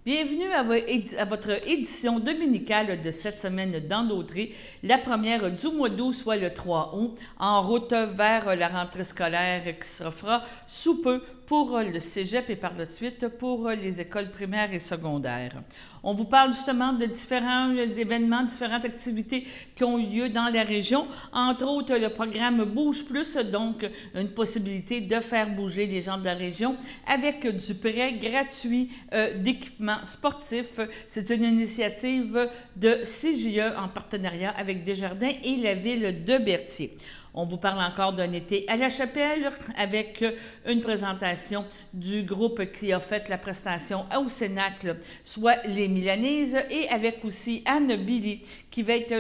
Bienvenue à votre édition dominicale de cette semaine dans l'Audrey, la première du mois d'août, soit le 3 août, en route vers la rentrée scolaire qui se fera sous peu pour le cégep et par la suite pour les écoles primaires et secondaires. On vous parle justement de différents événements, différentes activités qui ont eu lieu dans la région, entre autres le programme Bouge Plus, donc une possibilité de faire bouger les gens de la région avec du prêt gratuit d'équipements sportifs. C'est une initiative de CJE en partenariat avec Desjardins et la ville de Berthier. On vous parle encore d'un été à la chapelle avec une présentation du groupe qui a fait la prestation au Cénacle, soit les Milanises, et avec aussi Anne Billy qui va être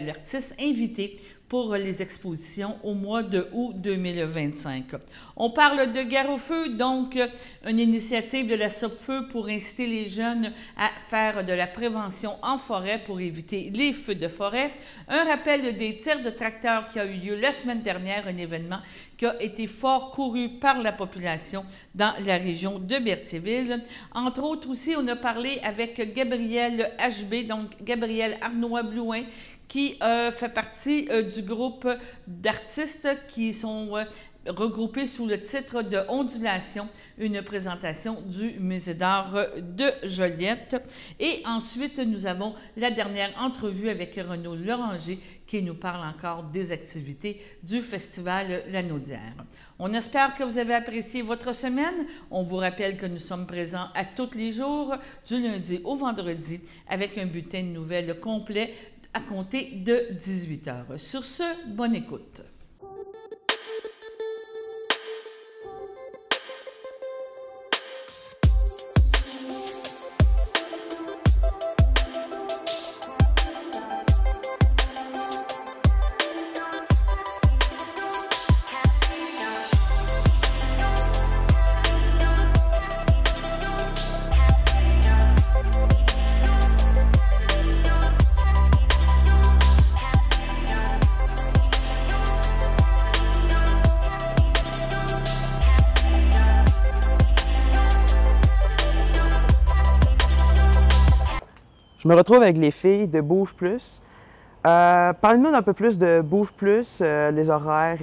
l'artiste invitée pour les expositions au mois de août 2025. On parle de Guerre au feu, donc une initiative de la Sopfeu pour inciter les jeunes à faire de la prévention en forêt pour éviter les feux de forêt. Un rappel des tirs de tracteurs qui a eu lieu la semaine dernière, un événement qui a été fort couru par la population dans la région de Berthierville. Entre autres aussi, on a parlé avec Gabriel HB, donc Gabriel Arnois-Blouin, qui fait partie du groupe d'artistes qui sont regroupés sous le titre de Ondulation, une présentation du Musée d'art de Joliette. Et ensuite, nous avons la dernière entrevue avec Renaud Loranger qui nous parle encore des activités du Festival La Naudière. On espère que vous avez apprécié votre semaine. On vous rappelle que nous sommes présents à tous les jours, du lundi au vendredi, avec un bulletin de nouvelles complet à compter de 18 h. Sur ce, bonne écoute. Je me retrouve avec les filles de Bouge Plus. Parlez-nous d'un peu plus de Bouge Plus, les horaires,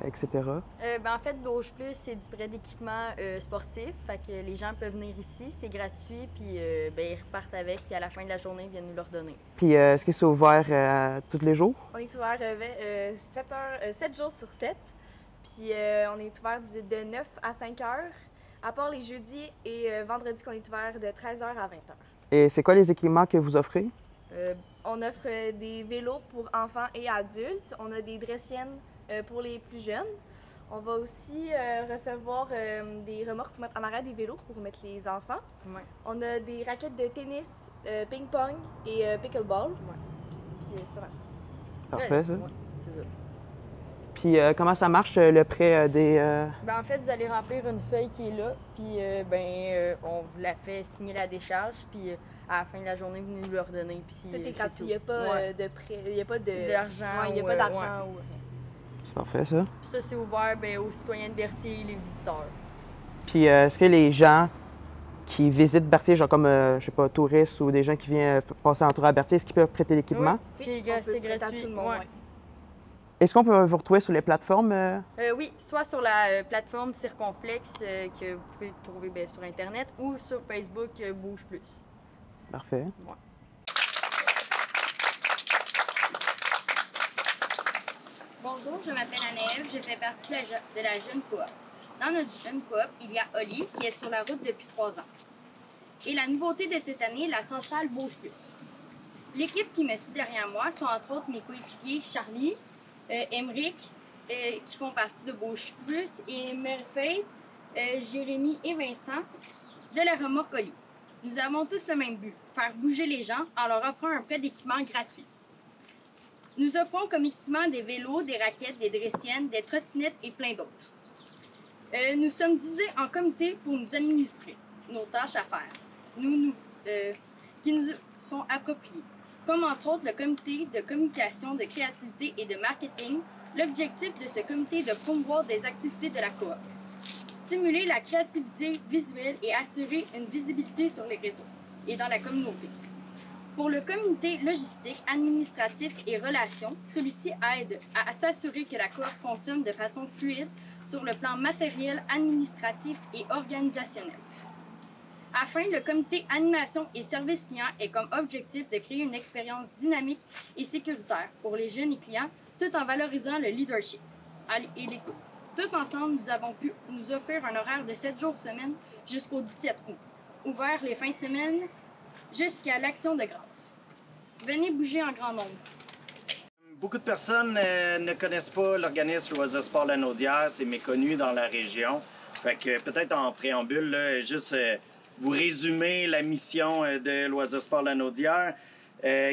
etc. En fait, Bouge Plus, c'est du prêt d'équipement sportif. Fait que les gens peuvent venir ici, c'est gratuit, puis ils repartent avec, puis à la fin de la journée, ils viennent nous leur donner. Puis, est-ce que c'est ouvert tous les jours? On est ouvert 7 jours sur 7. Puis, on est ouvert de 9 à 5 heures, à part les jeudis et vendredis qu'on est ouvert de 13 h à 20 h. Et c'est quoi les équipements que vous offrez? On offre des vélos pour enfants et adultes. On a des dressiennes pour les plus jeunes. On va aussi recevoir des remorques pour mettre en arrière des vélos pour mettre les enfants. Ouais. On a des raquettes de tennis, ping-pong et pickleball. Ouais. Puis c'est pas mal ça. Parfait, ça. Ouais, c'est ça. Puis, comment ça marche le prêt des... En fait, vous allez remplir une feuille qui est là, puis on vous la fait signer la décharge, puis à la fin de la journée, vous nous le redonnez. Tout est gratuit. Il n'y a pas de prêt, il n'y a pas d'argent. Il n'y a pas d'argent ou rien. C'est parfait, ça. Puis ça, c'est ouvert aux citoyens de Berthier et les visiteurs. Puis, est-ce que les gens qui visitent Berthier, genre comme, je sais pas, touristes ou des gens qui viennent passer en tour à Berthier, est-ce qu'ils peuvent prêter l'équipement? Oui, c'est gratuit. À tout le monde, ouais. Est-ce qu'on peut vous retrouver sur les plateformes? Oui, soit sur la plateforme Circonflexe que vous pouvez trouver sur Internet ou sur Facebook Bouge Plus. Parfait. Ouais. Bonjour, je m'appelle Anne-Ève, je fais partie de la jeune coop. Dans notre jeune coop, il y a Oli qui est sur la route depuis 3 ans. Et la nouveauté de cette année, la centrale Bouge Plus. L'équipe qui me suit derrière moi sont entre autres mes coéquipiers Charlie, Emeric, qui font partie de Bouge Plus, et Merveille, Jérémy et Vincent de la remorque Oli. Nous avons tous le même but, faire bouger les gens en leur offrant un prêt d'équipement gratuit. Nous offrons comme équipement des vélos, des raquettes, des dressiennes, des trottinettes et plein d'autres. Nous sommes divisés en comités pour nous administrer nos tâches à faire, qui nous sont appropriées, comme entre autres le comité de communication, de créativité et de marketing. L'objectif de ce comité est de promouvoir des activités de la coop. stimuler la créativité visuelle et assurer une visibilité sur les réseaux et dans la communauté. Pour le comité logistique, administratif et relations, celui-ci aide à s'assurer que la coop fonctionne de façon fluide sur le plan matériel, administratif et organisationnel. Afin, le comité animation et service client est comme objectif de créer une expérience dynamique et sécuritaire pour les jeunes et clients, tout en valorisant le leadership et l'écoute. Tous ensemble, nous avons pu nous offrir un horaire de 7 jours semaine jusqu'au 17 août, ouvert les fins de semaine jusqu'à l'Action de grâce. Venez bouger en grand nombre. Beaucoup de personnes ne connaissent pas l'organisme Loisirs Sport Lanaudière, c'est méconnu dans la région. Fait que peut-être en préambule, là, juste vous résumer la mission de Loisirs Sport Lanaudière,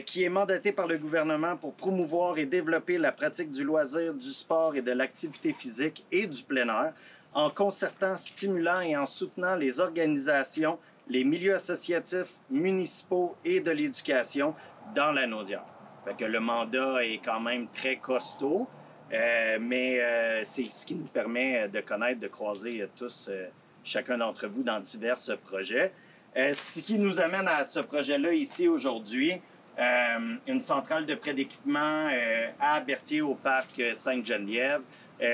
qui est mandatée par le gouvernement pour promouvoir et développer la pratique du loisir, du sport et de l'activité physique et du plein air, en concertant, stimulant et en soutenant les organisations, les milieux associatifs, municipaux et de l'éducation dans la Lanaudière. Fait que le mandat est quand même très costaud, mais c'est ce qui nous permet de connaître, de croiser tous, chacun d'entre vous, dans divers projets. Ce qui nous amène à ce projet-là ici aujourd'hui, une centrale de prêt d'équipement à Berthier au parc Sainte-Geneviève,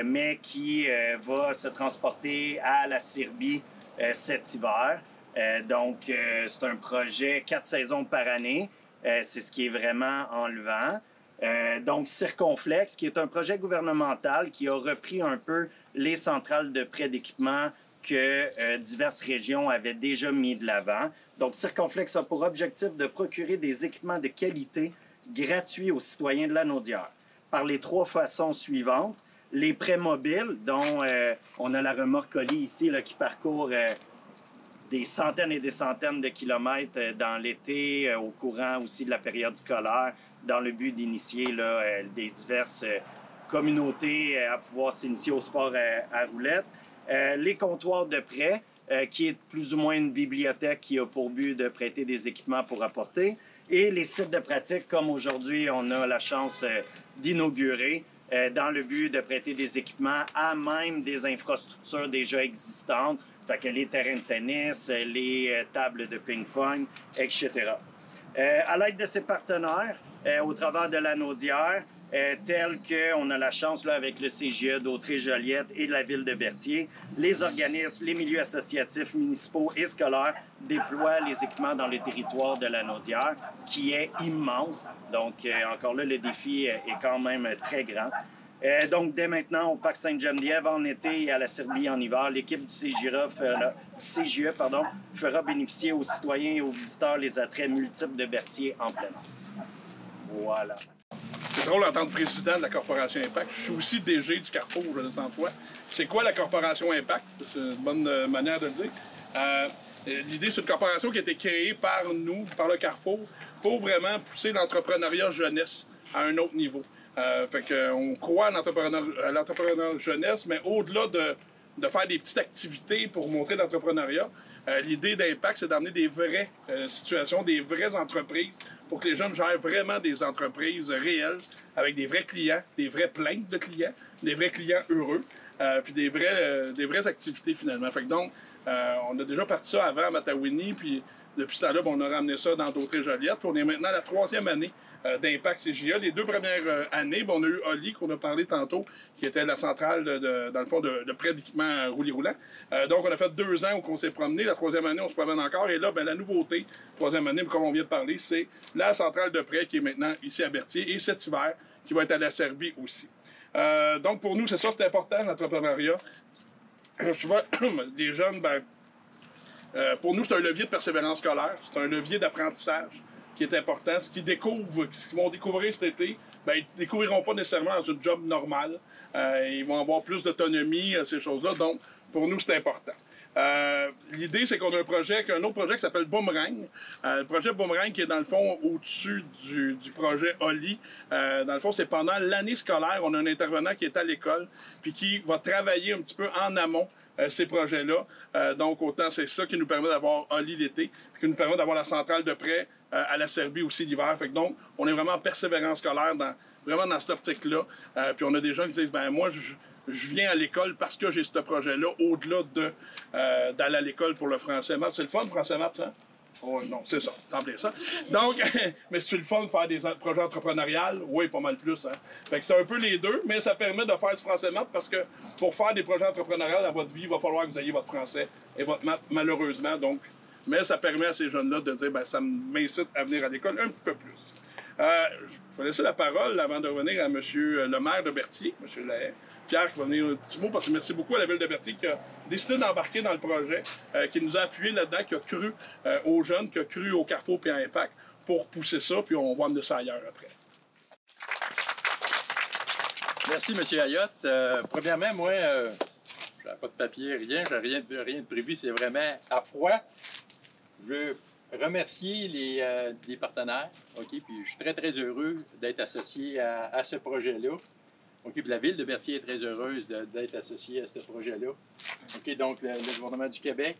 mais qui va se transporter à la Serbie cet hiver. Donc, c'est un projet 4 saisons par année. C'est ce qui est vraiment enlevant. Donc, Circonflex, qui est un projet gouvernemental qui a repris un peu les centrales de prêt d'équipement que diverses régions avaient déjà mis de l'avant. Donc, Circonflex a pour objectif de procurer des équipements de qualité gratuits aux citoyens de la Lanaudière par les 3 façons suivantes. Les prêts mobiles, dont on a la remorque Oli ici là, qui parcourt des centaines et des centaines de kilomètres dans l'été, au courant aussi de la période scolaire, dans le but d'initier des diverses communautés à pouvoir s'initier au sport à roulettes. Les comptoirs de prêt, qui est plus ou moins une bibliothèque qui a pour but de prêter des équipements pour apporter. Et les sites de pratique, comme aujourd'hui on a la chance d'inaugurer, dans le but de prêter des équipements à même des infrastructures déjà existantes, fait que les terrains de tennis, les tables de ping-pong, etc. À l'aide de ces partenaires, au travers de la Lanaudière, tels qu'on a la chance là, avec le CGE d'Autrey-Joliette et de la ville de Berthier, les organismes, les milieux associatifs, municipaux et scolaires déploient les équipements dans le territoire de la Lanaudière, qui est immense. Donc, encore là, le défi est quand même très grand. Donc, dès maintenant, au parc Sainte-Geneviève en été et à la Serbie en hiver, l'équipe du CGE fera bénéficier aux citoyens et aux visiteurs les attraits multiples de Berthier en plein air. Voilà. C'est drôle en tant que président de la Corporation Impact. Je suis aussi DG du Carrefour, je le sens toi. C'est quoi la Corporation Impact? C'est une bonne manière de le dire. L'idée, c'est une corporation qui a été créée par nous, par le Carrefour, pour vraiment pousser l'entrepreneuriat jeunesse à un autre niveau. Fait qu'on croit à l'entrepreneuriat jeunesse, mais au-delà de faire des petites activités pour montrer l'entrepreneuriat, l'idée d'Impact, c'est d'amener des vraies situations, des vraies entreprises, pour que les jeunes gèrent vraiment des entreprises réelles, avec des vrais clients, des vraies plaintes de clients, des vrais clients heureux, puis des vraies activités finalement. Fait que donc, on a déjà parti ça avant à Matawini, puis depuis ça là, on a ramené ça dans d'Autrey-Joliette. On est maintenant à la 3e année d'Impact CJA. Les 2 premières années, on a eu Oli, qu'on a parlé tantôt, qui était la centrale, dans le fond, de prêt d'équipement roulis-roulant. Donc, on a fait 2 ans où on s'est promené. La 3e année, on se promène encore. Et là, la nouveauté, 3e année, comme on vient de parler, c'est la centrale de prêt qui est maintenant ici à Berthier et cet hiver, qui va être à la Serbie aussi. Donc, pour nous, c'est ça, c'est important, l'entrepreneuriat. Souvent, les jeunes, pour nous, c'est un levier de persévérance scolaire, c'est un levier d'apprentissage qui est important. Ce qu'ils vont découvrir cet été, ils ne découvriront pas nécessairement dans un job normal. Ils vont avoir plus d'autonomie, ces choses-là. Donc, pour nous, c'est important. L'idée, c'est qu'on a un autre projet qui s'appelle Boomerang. Le projet Boomerang qui est dans le fond au-dessus du projet Oli. Dans le fond, c'est pendant l'année scolaire, on a un intervenant qui est à l'école puis qui va travailler un petit peu en amont ces projets-là. Donc, autant c'est ça qui nous permet d'avoir Oli l'été, qui nous permet d'avoir la centrale de prêt à la Serbie aussi l'hiver. Fait que donc, on est vraiment en persévérance scolaire vraiment dans cette optique-là. Puis on a des gens qui disent, moi, je viens à l'école parce que j'ai ce projet-là, au-delà d'aller à l'école pour le français-maths. C'est le fun, français-maths, hein? Oh, non, c'est ça, c'est en plein ça. Donc, mais c'est le fun de faire des projets entrepreneuriales? Oui, pas mal plus. Hein? Fait que c'est un peu les deux, mais ça permet de faire du français-maths parce que pour faire des projets entrepreneuriales dans votre vie, il va falloir que vous ayez votre français et votre maths, malheureusement. Donc, mais ça permet à ces jeunes-là de dire, ben, ça m'incite à venir à l'école un petit peu plus. Je vais laisser la parole avant de revenir à M. le maire de Berthier, M. Lahaye. Pierre qui va venir un petit mot, parce que merci beaucoup à la Ville de Berthier qui a décidé d'embarquer dans le projet, qui nous a appuyé là-dedans, qui a cru aux jeunes, qui a cru au Carrefour et à Impact pour pousser ça, puis on va amener ça ailleurs après. Merci, M. Ayotte. Premièrement, moi, je n'ai pas de papier, rien, j'ai rien de prévu, c'est vraiment à froid. Je veux remercier les partenaires, OK, puis je suis très, très heureux d'être associé à ce projet-là. OK, puis la Ville de Berthier est très heureuse d'être associée à ce projet-là. OK, donc le gouvernement du Québec,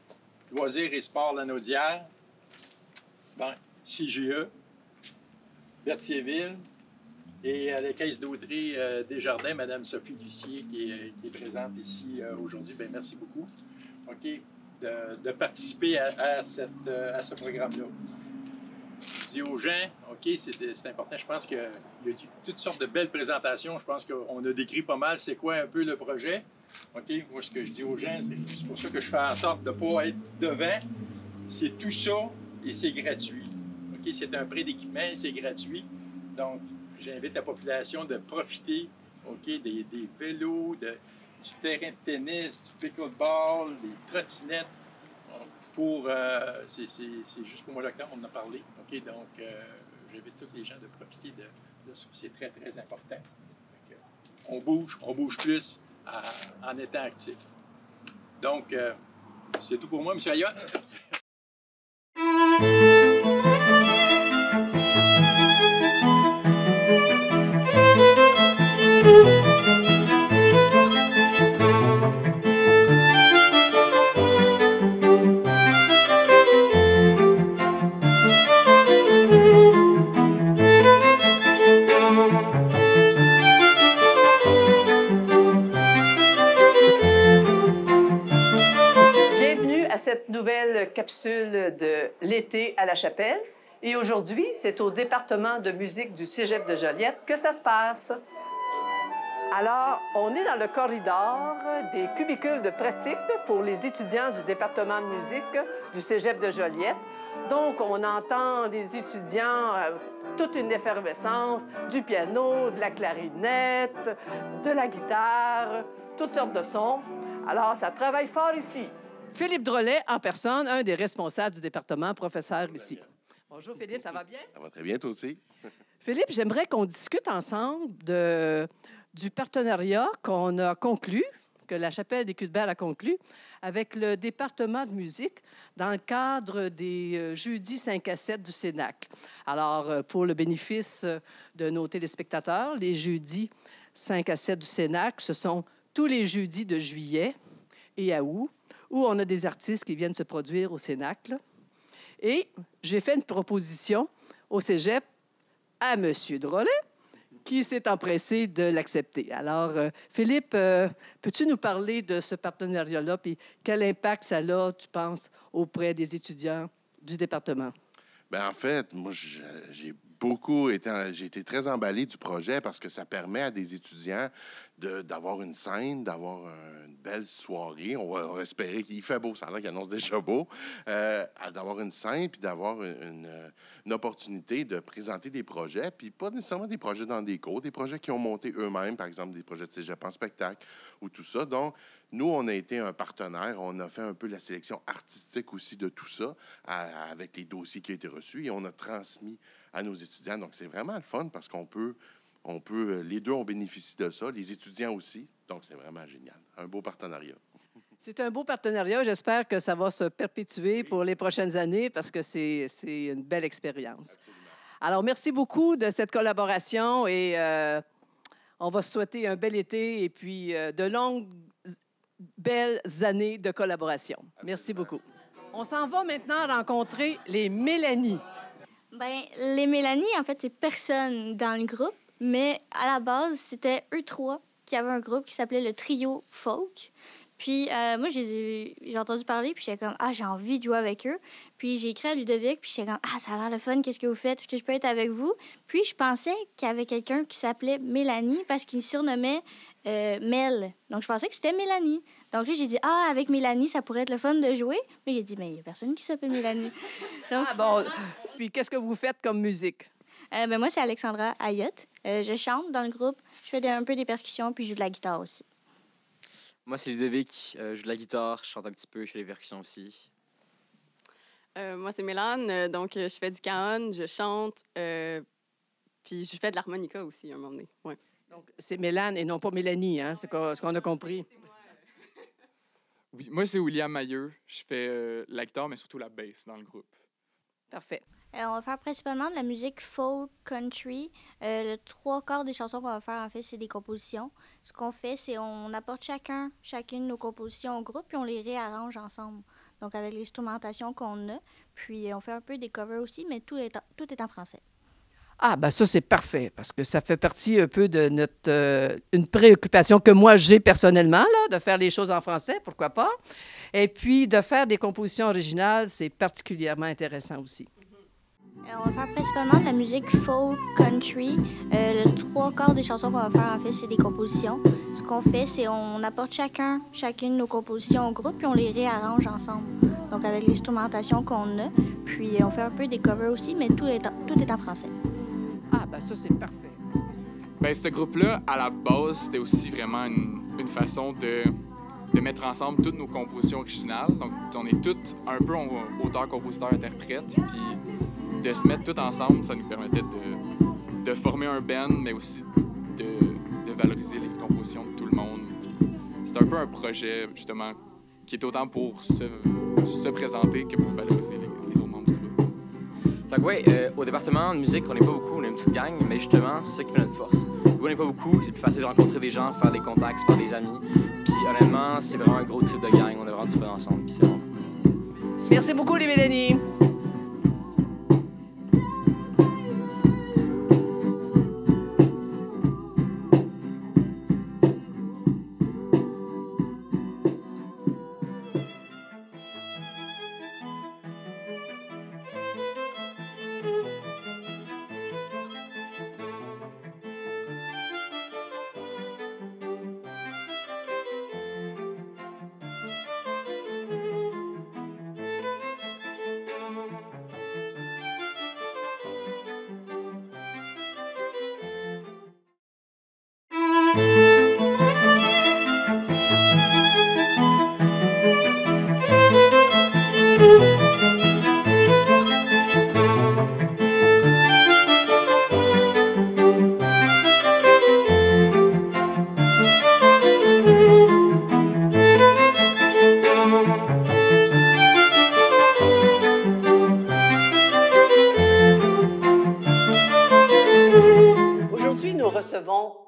Loisirs et Sports Lanaudière, bon, CGE, Berthierville et la Caisse d'Audrey Desjardins, Mme Sophie Lucier, qui est présente ici aujourd'hui. Bien, merci beaucoup. OK, de participer à ce programme-là. Je dis aux gens, OK, c'est important. Je pense qu'il y a toutes sortes de belles présentations. Je pense qu'on a décrit pas mal c'est quoi un peu le projet. OK, moi, ce que je dis aux gens, c'est pour ça que je fais en sorte de ne pas être devant. C'est tout ça et c'est gratuit. OK, c'est un prêt d'équipement et c'est gratuit. Donc, j'invite la population de profiter, OK, des vélos, du terrain de tennis, du pickleball, des trottinettes. C'est jusqu'au mois d'octobre, on en a parlé. OK, donc, j'invite tous les gens de profiter de ça. C'est très, très important. On bouge plus en étant actif. Donc, c'est tout pour moi, M. Ayotte. Cette nouvelle capsule de l'été à la Chapelle. Et aujourd'hui, c'est au département de musique du Cégep de Joliette que ça se passe. Alors, on est dans le corridor des cubicules de pratique pour les étudiants du département de musique du Cégep de Joliette. Donc, on entend des étudiants, toute une effervescence, du piano, de la clarinette, de la guitare, toutes sortes de sons. Alors, ça travaille fort ici. Philippe Drolet, en personne, un des responsables du département, professeur ici. Bonjour Philippe, ça va bien? Ça va très bien, toi aussi. Philippe, j'aimerais qu'on discute ensemble du partenariat qu'on a conclu, que la Chapelle des Cuthberts a conclu, avec le département de musique dans le cadre des jeudis 5 à 7 du Cénacle. Alors, pour le bénéfice de nos téléspectateurs, les jeudis 5 à 7 du Cénacle, ce sont tous les jeudis de juillet et à août, où on a des artistes qui viennent se produire au Cénacle. Et j'ai fait une proposition au Cégep à M. Drolet, qui s'est empressé de l'accepter. Alors, Philippe, peux-tu nous parler de ce partenariat-là, puis quel impact ça a, tu penses, auprès des étudiants du département? Bien, en fait, moi, j'ai été très emballé du projet parce que ça permet à des étudiants d'avoir une scène, d'avoir une belle soirée. On va espérer qu'il fait beau, ça a l'air qu'il annonce déjà beau, d'avoir une scène puis d'avoir une opportunité de présenter des projets, puis pas nécessairement des projets dans des cours, des projets qui ont monté eux-mêmes, par exemple des projets de cégep en spectacle ou tout ça. Donc, nous, on a été un partenaire. On a fait un peu la sélection artistique aussi de tout ça avec les dossiers qui ont été reçus et on a transmis à nos étudiants. Donc, c'est vraiment le fun parce les deux ont bénéficié de ça, les étudiants aussi. Donc, c'est vraiment génial. Un beau partenariat. C'est un beau partenariat. J'espère que ça va se perpétuer pour les prochaines années parce que c'est une belle expérience. Absolument. Alors, merci beaucoup de cette collaboration et on va se souhaiter un bel été et puis de longues, belles années de collaboration. Absolument. Merci beaucoup. On s'en va maintenant rencontrer les Mélanie. Bien, les Mélanie, en fait, c'est personne dans le groupe, mais à la base, c'était eux trois qu'il y avait un groupe qui s'appelait le Trio Folk. Puis moi, j'ai entendu parler, puis j'étais comme, ah, j'ai envie de jouer avec eux. Puis j'ai écrit à Ludovic, puis j'étais comme, ah, ça a l'air le fun, qu'est-ce que vous faites? Est-ce que je peux être avec vous? Puis je pensais qu'il y avait quelqu'un qui s'appelait Mélanie, parce qu'il me surnommait Mel. Donc je pensais que c'était Mélanie. Donc là, j'ai dit, ah, avec Mélanie, ça pourrait être le fun de jouer. Puis il a dit, mais il n'y a personne qui s'appelle Mélanie. Donc, Ah bon. Puis qu'est-ce que vous faites comme musique? ben moi, c'est Alexandra Ayotte. Je chante dans le groupe, je fais un peu des percussions, puis je joue de la guitare aussi. Moi, c'est Ludovic. Je joue de la guitare, je chante un petit peu, je fais des percussions aussi. Moi, c'est Mélane. Donc, je fais du cajon, je chante, puis je fais de l'harmonica aussi, à un moment donné. Ouais. Donc, c'est Mélane et non pas Mélanie, hein? C'est ce qu'on a compris. Oui, moi, c'est William Mailleux. Je fais la guitare, mais surtout la bass dans le groupe. Parfait. On va faire principalement de la musique folk, country. Le 3/4 des chansons qu'on va faire, en fait, c'est des compositions. Ce qu'on fait, c'est on apporte chacune nos compositions au groupe, puis on les réarrange ensemble. Donc, avec l'instrumentation qu'on a. Puis, on fait un peu des covers aussi, mais tout est en français. Ah, ben ça, c'est parfait, parce que ça fait partie un peu de notre une préoccupation que moi, j'ai personnellement, là, de faire les choses en français, pourquoi pas. Et puis, de faire des compositions originales, c'est particulièrement intéressant aussi. On va faire principalement de la musique folk, country. Le 3/4 des chansons qu'on va faire, en fait, c'est des compositions. Ce qu'on fait, c'est on apporte chacune nos compositions au groupe, puis on les réarrange ensemble. Donc, avec l'instrumentation qu'on a. Puis, on fait un peu des covers aussi, mais tout est en français. Ah, ben ça, c'est parfait. Ben, ce groupe-là, à la base, c'était aussi vraiment une façon de mettre ensemble toutes nos compositions originales. Donc, on est tous un peu auteurs, compositeurs, interprètes. Puis, de se mettre tous ensemble, ça nous permettait de former un band, mais aussi de valoriser les compositions de tout le monde. C'est un peu un projet, justement, qui est autant pour se présenter que pour valoriser les autres membres du groupe. Fait que ouais, au département de musique, on n'est pas beaucoup, on est une petite gang, mais justement, c'est ça qui fait notre force. Vu qu'on n'est pas beaucoup, c'est plus facile de rencontrer des gens, faire des contacts, faire des amis. Puis honnêtement, c'est vraiment un gros trip de gang, on a vraiment du fun ensemble, puis c'est vraiment cool. Merci beaucoup, les Mélanie.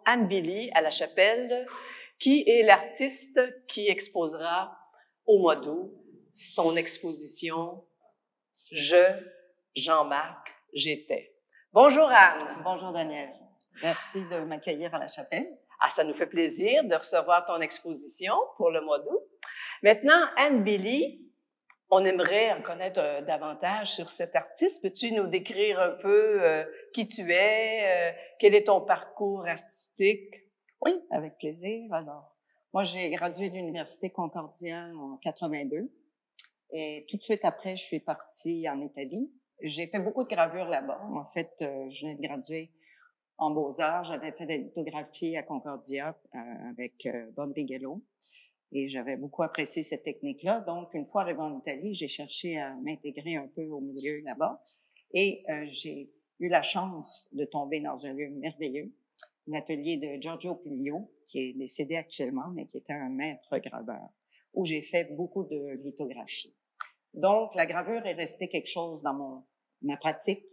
Anne Billy à la Chapelle, qui est l'artiste qui exposera au mois d'août son exposition « Je, Jean-Marc, j'étais ». Bonjour Anne. Bonjour Daniel. Merci de m'accueillir à la Chapelle. Ah, ça nous fait plaisir de recevoir ton exposition pour le mois d'août. Maintenant, Anne Billy, on aimerait en connaître davantage sur cet artiste. Peux-tu nous décrire un peu qui tu es, quel est ton parcours artistique? Oui, avec plaisir. Alors, moi, j'ai gradué de l'Université Concordia en 82 et tout de suite après, je suis partie en Italie. J'ai fait beaucoup de gravures là-bas. En fait, je venais de graduer en Beaux-Arts. J'avais fait des lithographies à Concordia avec Bob Bigelow. Et j'avais beaucoup apprécié cette technique-là. Donc, une fois arrivée en Italie, j'ai cherché à m'intégrer un peu au milieu là-bas. Et j'ai eu la chance de tomber dans un lieu merveilleux, l'atelier de Giorgio Piglio, qui est décédé actuellement, mais qui était un maître graveur, où j'ai fait beaucoup de lithographie. Donc, la gravure est restée quelque chose dans ma pratique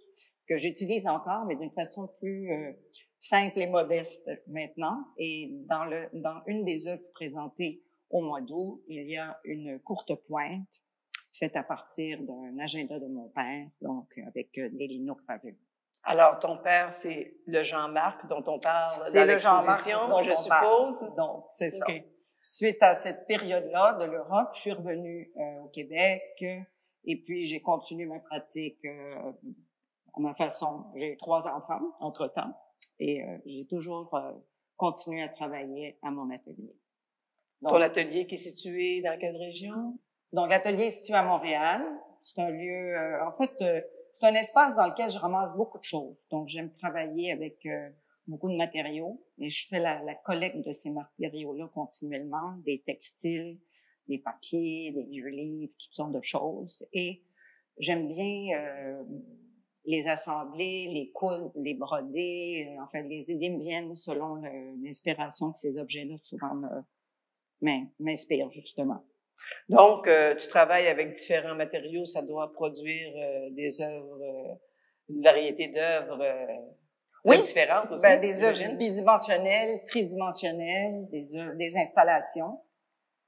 que j'utilise encore, mais d'une façon plus simple et modeste maintenant. Et dans une des œuvres présentées au mois d'août, il y a une courte pointe faite à partir d'un agenda de mon père, donc avec des linogravures. Alors, ton père, c'est le Jean-Marc dont on parle C'est dans le Jean-Marc l'exposition, dont je on suppose. parle. Donc, c'est ça. OK. Suite à cette période-là de l'Europe, je suis revenue au Québec et puis j'ai continué ma pratique à ma façon. J'ai 3 enfants entre-temps et j'ai toujours continué à travailler à mon atelier. Ton atelier qui est situé dans quelle région? Donc, l'atelier est situé à Montréal. C'est un lieu, c'est un espace dans lequel je ramasse beaucoup de choses. Donc, j'aime travailler avec beaucoup de matériaux et je fais la collecte de ces matériaux-là continuellement, des textiles, des papiers, des vieux livres, toutes sortes de choses. Et j'aime bien les assembler, les coudre, les broder. Enfin, les idées me viennent selon l'inspiration que ces objets-là souvent m'inspirent, justement. Donc, tu travailles avec différents matériaux, ça doit produire des œuvres, une variété d'œuvres différentes aussi. Ben, des œuvres bidimensionnelles, tridimensionnelles, des installations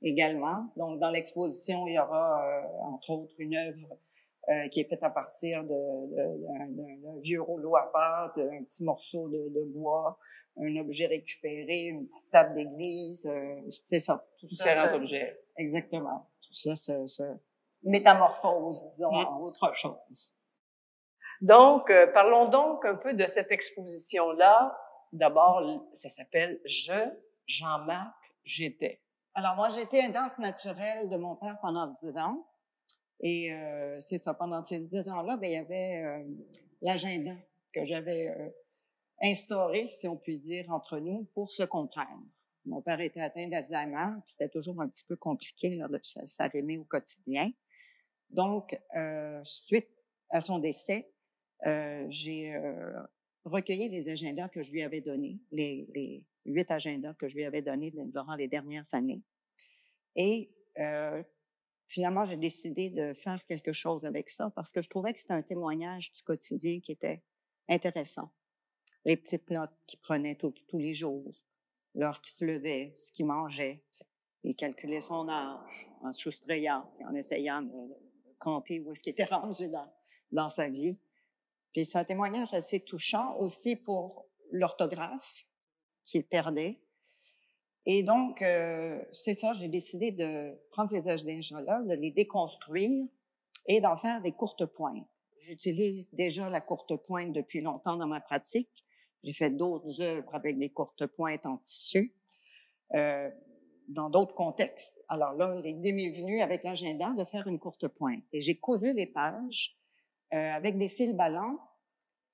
également. Donc, dans l'exposition, il y aura, entre autres, une œuvre qui est faite à partir d'un vieux rouleau à pâte, un petit morceau de bois, un objet récupéré, une petite table d'église, c'est ça. Différents objets. Exactement. Tout ça se métamorphose, disons, en autre chose. Donc, parlons donc un peu de cette exposition-là. D'abord, ça s'appelle « Je, Jean-Marc, j'étais ». Alors, moi, j'étais aidante naturelle de mon père pendant 10 ans. Et c'est ça, pendant ces 10 ans-là, ben, il y avait l'agenda que j'avais instauré, si on peut dire, entre nous pour se comprendre. Mon père était atteint d'Alzheimer, puis c'était toujours un petit peu compliqué là, de s'arrimer au quotidien. Donc, suite à son décès, j'ai recueilli les agendas que je lui avais donnés, les 8 agendas que je lui avais donnés durant les dernières années. Et finalement, j'ai décidé de faire quelque chose avec ça parce que je trouvais que c'était un témoignage du quotidien qui était intéressant. Les petites notes qu'il prenait tous les jours, l'heure qu'il se levait, ce qu'il mangeait. Il calculait son âge en soustrayant et en essayant de compter où est-ce qu'il était rendu dans sa vie. Puis c'est un témoignage assez touchant aussi pour l'orthographe qu'il perdait. Et donc, c'est ça, j'ai décidé de prendre ces agendas-là, de les déconstruire et d'en faire des courtes pointes. J'utilise déjà la courte pointe depuis longtemps dans ma pratique. J'ai fait d'autres œuvres avec des courtes pointes en tissu, dans d'autres contextes. Alors là, l'idée m'est venue avec l'agenda de faire une courte pointe. Et j'ai cousu les pages avec des fils ballants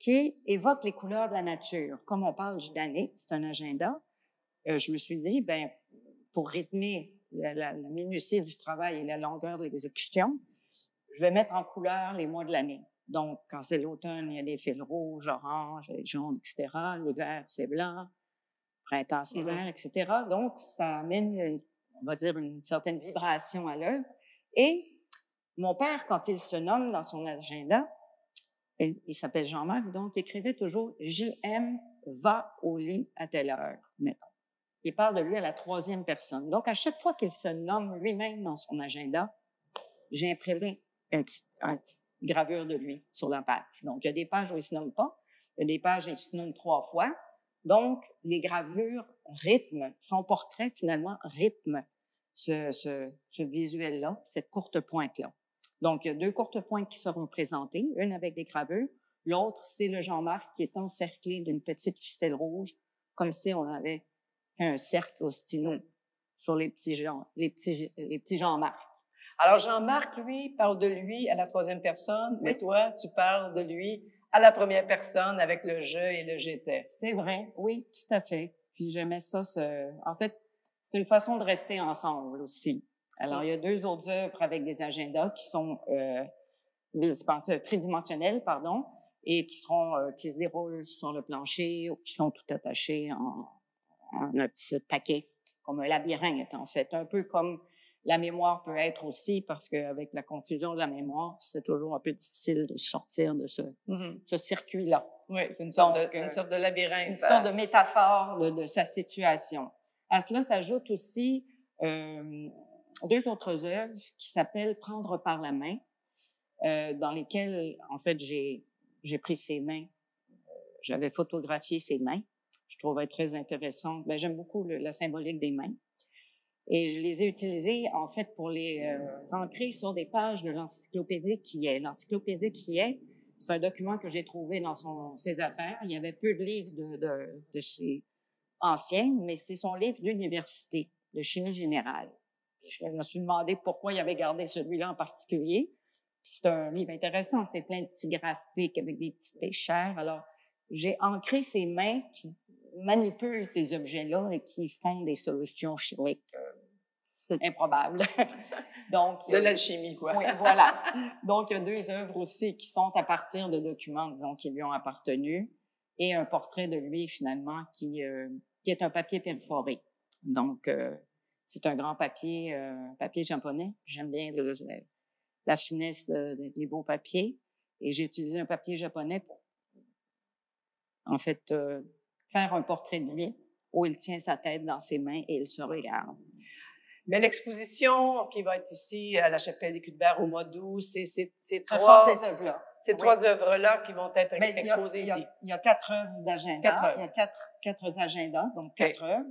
qui évoquent les couleurs de la nature. Comme on parle d'année, c'est un agenda, je me suis dit, ben, pour rythmer la minutie du travail et la longueur de l'exécution, je vais mettre en couleur les mois de l'année. Donc, quand c'est l'automne, il y a des fils rouges, oranges, jaunes, etc. L'hiver, c'est blanc. Printemps, c'est vert, etc. Donc, ça amène, on va dire, une certaine vibration à l'œuvre. Et mon père, quand il se nomme dans son agenda, il s'appelle Jean-Marc, donc il écrivait toujours « JM va au lit à telle heure », mettons. Il parle de lui à la 3e personne. Donc, à chaque fois qu'il se nomme lui-même dans son agenda, j'ai imprimé une petite gravure de lui sur la page. Donc, il y a des pages où il ne se nomme pas, il y a des pages où il se nomme 3 fois. Donc, les gravures rythment, son portrait, finalement, rythme ce visuel-là, cette courte pointe-là. Donc, il y a 2 courtes pointes qui seront présentées, une avec des gravures, l'autre, c'est le Jean-Marc qui est encerclé d'une petite ficelle rouge, comme si on avait un cercle au stylo sur les petits Jean-Marc. Alors, Jean-Marc, lui, parle de lui à la 3e personne, mais toi, tu parles de lui à la 1re personne avec le « je » et le « j'étais ». C'est vrai, oui, tout à fait. Puis j'aimais ça. En fait, c'est une façon de rester ensemble aussi. Alors, il y a 2 autres œuvres avec des agendas qui sont tridimensionnels, pardon, et qui se déroulent sur le plancher ou qui sont tout attachés en un petit paquet, comme un labyrinthe, en fait. Un peu comme la mémoire peut être aussi, parce qu'avec la confusion de la mémoire, c'est toujours un peu difficile de sortir de ce circuit-là. Oui, c'est une sorte de labyrinthe. Une sorte de métaphore de sa situation. À cela s'ajoute aussi 2 autres œuvres qui s'appellent « Prendre par la main », dans lesquelles, en fait, j'ai pris ses mains j'avais photographié ses mains. Je trouvais très intéressante. Ben, j'aime beaucoup la symbolique des mains. Et je les ai utilisées, en fait, pour les ancrer sur des pages de l'encyclopédie qui est. L'encyclopédie qui est, c'est un document que j'ai trouvé dans ses affaires. Il y avait peu de livres de chez anciens, mais c'est son livre d'université, de chimie générale. Je me suis demandé pourquoi il avait gardé celui-là en particulier. C'est un livre intéressant, c'est plein de petits graphiques avec des petits pêcheurs. Alors, j'ai ancré ces mains qui manipulent ces objets-là et qui font des solutions chimiques improbables. Donc, de l'alchimie, quoi. Oui, voilà. Donc, il y a 2 œuvres aussi qui sont à partir de documents, disons, qui lui ont appartenu, et un portrait de lui, finalement, qui est un papier perforé. Donc, c'est un grand papier, papier japonais. J'aime bien la finesse des beaux papiers. Et j'ai utilisé un papier japonais pour, en fait, faire un portrait de lui où il tient sa tête dans ses mains et il se regarde. Mais l'exposition qui va être ici à la Chapelle des Cuthbert au mois d'août, c'est Ces trois œuvres-là. Ces 3 œuvres-là qui vont être exposées ici. Il y a 4 œuvres d'agenda. Il y a 4 agendas, donc 4 œuvres.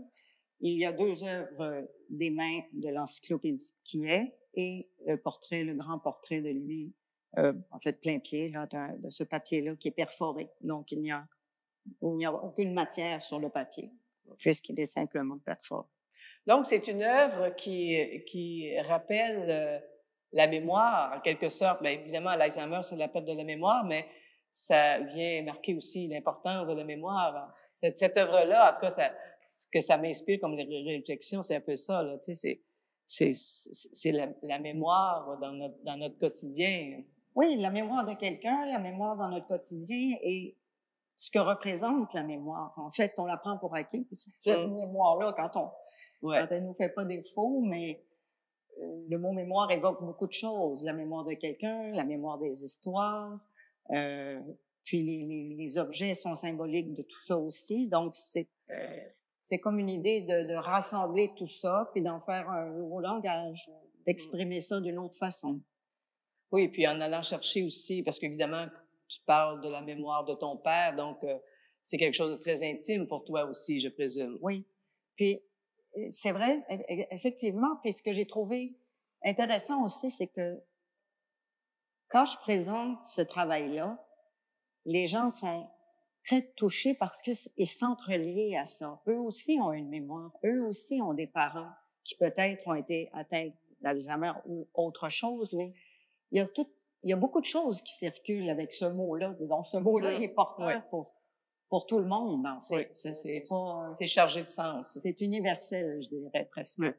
Il y a 2 œuvres des mains de l'encyclopédie qui est et le grand portrait de lui, en fait, plein pied, là, de ce papier-là qui est perforé. Donc, il n'y a aucune matière sur le papier, puisqu'il est simplement perforé. Donc, c'est une œuvre qui rappelle la mémoire, en quelque sorte. Bien, évidemment, l'Alzheimer, c'est la perte de la mémoire, mais ça vient marquer aussi l'importance de la mémoire. Cette œuvre-là, en tout cas, ce que ça m'inspire comme réflexion, c'est un peu ça, là, tu sais, c'est la mémoire dans notre quotidien. Oui, la mémoire de quelqu'un, la mémoire dans notre quotidien et ce que représente la mémoire. En fait, on la prend pour acquis. Cette mémoire-là, quand elle nous fait pas défaut, mais le mot mémoire évoque beaucoup de choses. La mémoire de quelqu'un, la mémoire des histoires, puis les objets sont symboliques de tout ça aussi. Donc, c'est comme une idée de rassembler tout ça, puis d'en faire un nouveau langage, d'exprimer ça d'une autre façon. Oui, puis en allant chercher aussi, parce qu'évidemment, tu parles de la mémoire de ton père, donc c'est quelque chose de très intime pour toi aussi, je présume. Oui. Puis, c'est vrai, effectivement, puis ce que j'ai trouvé intéressant aussi, c'est que quand je présente ce travail-là, les gens sont très touchés parce qu'ils sont reliés à ça. Eux aussi ont une mémoire. Eux aussi ont des parents qui peut-être ont été atteints d'Alzheimer ou autre chose, mais il y a beaucoup de choses qui circulent avec ce mot-là. Disons, ce mot-là est porteur pour tout le monde, en fait. Oui, c'est chargé de sens. C'est universel, je dirais presque. Oui.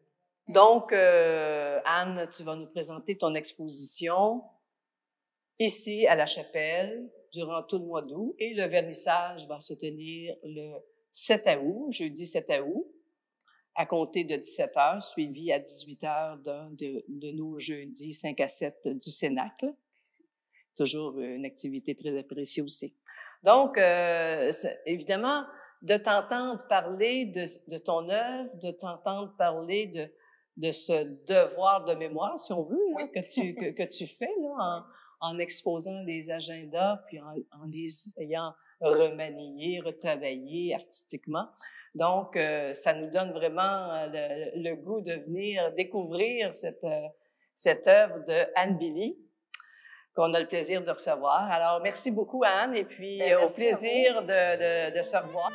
Donc, Anne, tu vas nous présenter ton exposition ici à la Chapelle durant tout le mois d'août et le vernissage va se tenir le 7 août, jeudi 7 août, à compter de 17h, suivi à 18h d'un de nos jeudis 5 à 7 du Cénacle. Toujours une activité très appréciée aussi. Donc, évidemment, de t'entendre parler de ton œuvre, de t'entendre parler de ce devoir de mémoire, si on veut, là, que tu fais là, en exposant les agendas, puis en les ayant remaniés, retravaillés artistiquement. Donc, ça nous donne vraiment le goût de venir découvrir cette œuvre de Anne Billy, qu'on a le plaisir de recevoir. Alors, merci beaucoup, Anne, et puis au plaisir de se revoir.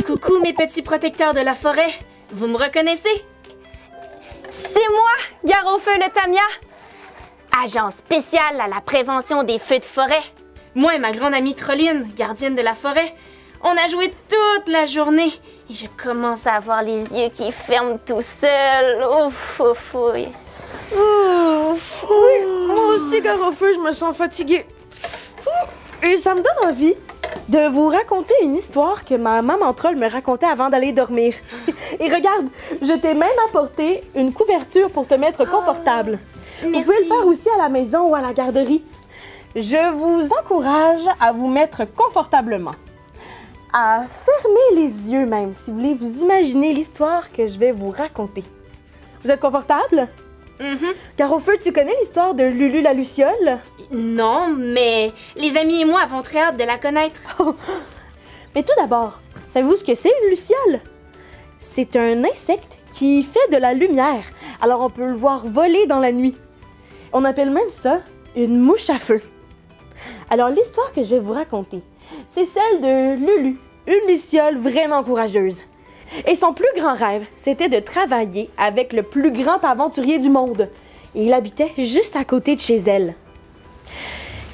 Coucou mes petits protecteurs de la forêt, vous me reconnaissez? C'est moi, Garofeu le Tamia, agent spécial à la prévention des feux de forêt. Moi et ma grande amie Trolline, gardienne de la forêt, on a joué toute la journée et je commence à avoir les yeux qui ferment tout seuls. Ouf, ouf, oui. Ouf, oui, moi aussi, Garofeu, je me sens fatiguée. Et ça me donne envie de vous raconter une histoire que ma maman troll me racontait avant d'aller dormir. Et regarde, je t'ai même apporté une couverture pour te mettre confortable. Vous pouvez le faire aussi à la maison ou à la garderie. Je vous encourage à vous mettre confortablement. À fermer les yeux même, si vous voulez vous imaginer l'histoire que je vais vous raconter. Vous êtes confortable? Garofeu, tu connais l'histoire de Lulu la Luciole? Non, mais les amis et moi avons très hâte de la connaître. Mais tout d'abord, savez-vous ce que c'est une luciole? C'est un insecte qui fait de la lumière, alors on peut le voir voler dans la nuit. On appelle même ça une mouche à feu. Alors l'histoire que je vais vous raconter, c'est celle de Lulu, une luciole vraiment courageuse. Et son plus grand rêve, c'était de travailler avec le plus grand aventurier du monde. Et il habitait juste à côté de chez elle.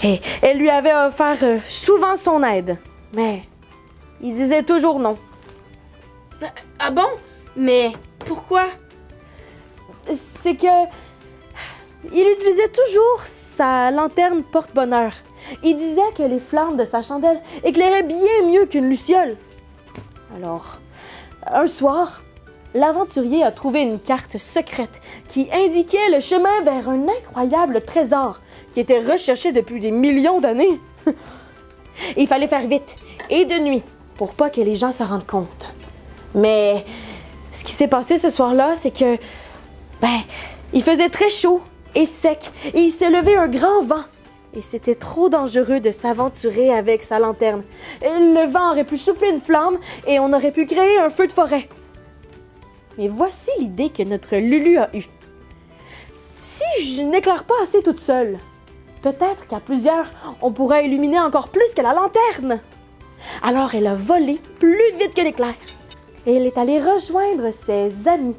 Et elle lui avait offert souvent son aide, mais il disait toujours non. Ah bon? Mais pourquoi? C'est que il utilisait toujours sa lanterne porte-bonheur. Il disait que les flammes de sa chandelle éclairaient bien mieux qu'une luciole. Alors, un soir, l'aventurier a trouvé une carte secrète qui indiquait le chemin vers un incroyable trésor qui était recherché depuis des millions d'années. Il fallait faire vite et de nuit pour pas que les gens se rendent compte. Mais ce qui s'est passé ce soir-là, c'est que, il faisait très chaud et sec et il s'est levé un grand vent. Et c'était trop dangereux de s'aventurer avec sa lanterne. Le vent aurait pu souffler une flamme et on aurait pu créer un feu de forêt. Mais voici l'idée que notre Lulu a eue. Si je n'éclaire pas assez toute seule, peut-être qu'à plusieurs, on pourra illuminer encore plus que la lanterne. Alors elle a volé plus vite que l'éclair. Et elle est allée rejoindre ses amis.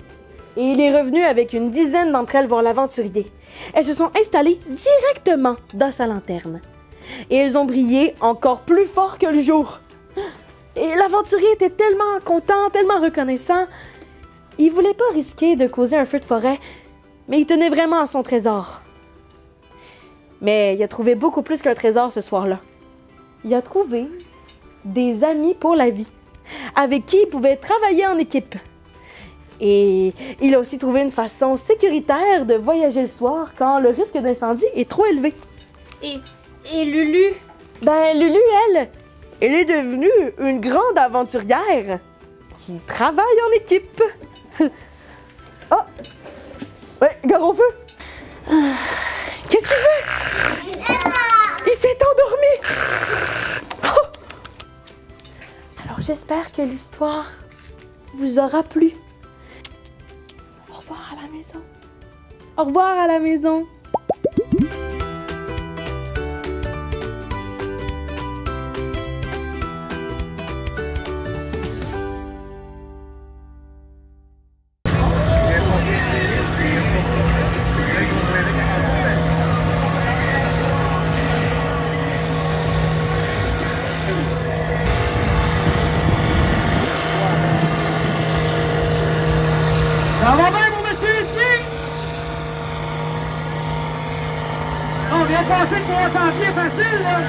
Et il est revenu avec une dizaine d'entre elles voir l'aventurier. Elles se sont installées directement dans sa lanterne. Et elles ont brillé encore plus fort que le jour. Et l'aventurier était tellement content, tellement reconnaissant. Il voulait pas risquer de causer un feu de forêt, mais il tenait vraiment à son trésor. Mais il a trouvé beaucoup plus qu'un trésor ce soir-là. Il a trouvé des amis pour la vie, avec qui il pouvait travailler en équipe. Et il a aussi trouvé une façon sécuritaire de voyager le soir quand le risque d'incendie est trop élevé. Et Lulu? Lulu, elle est devenue une grande aventurière qui travaille en équipe. Oh! Ouais, Garofeu! Qu'est-ce qu'il fait? Il s'est endormi! Oh! Alors j'espère que l'histoire vous aura plu. Au revoir à la maison. Au revoir à la maison. Ça va bien, mon monsieur, ici? On vient de passer le 300 pieds facile, là.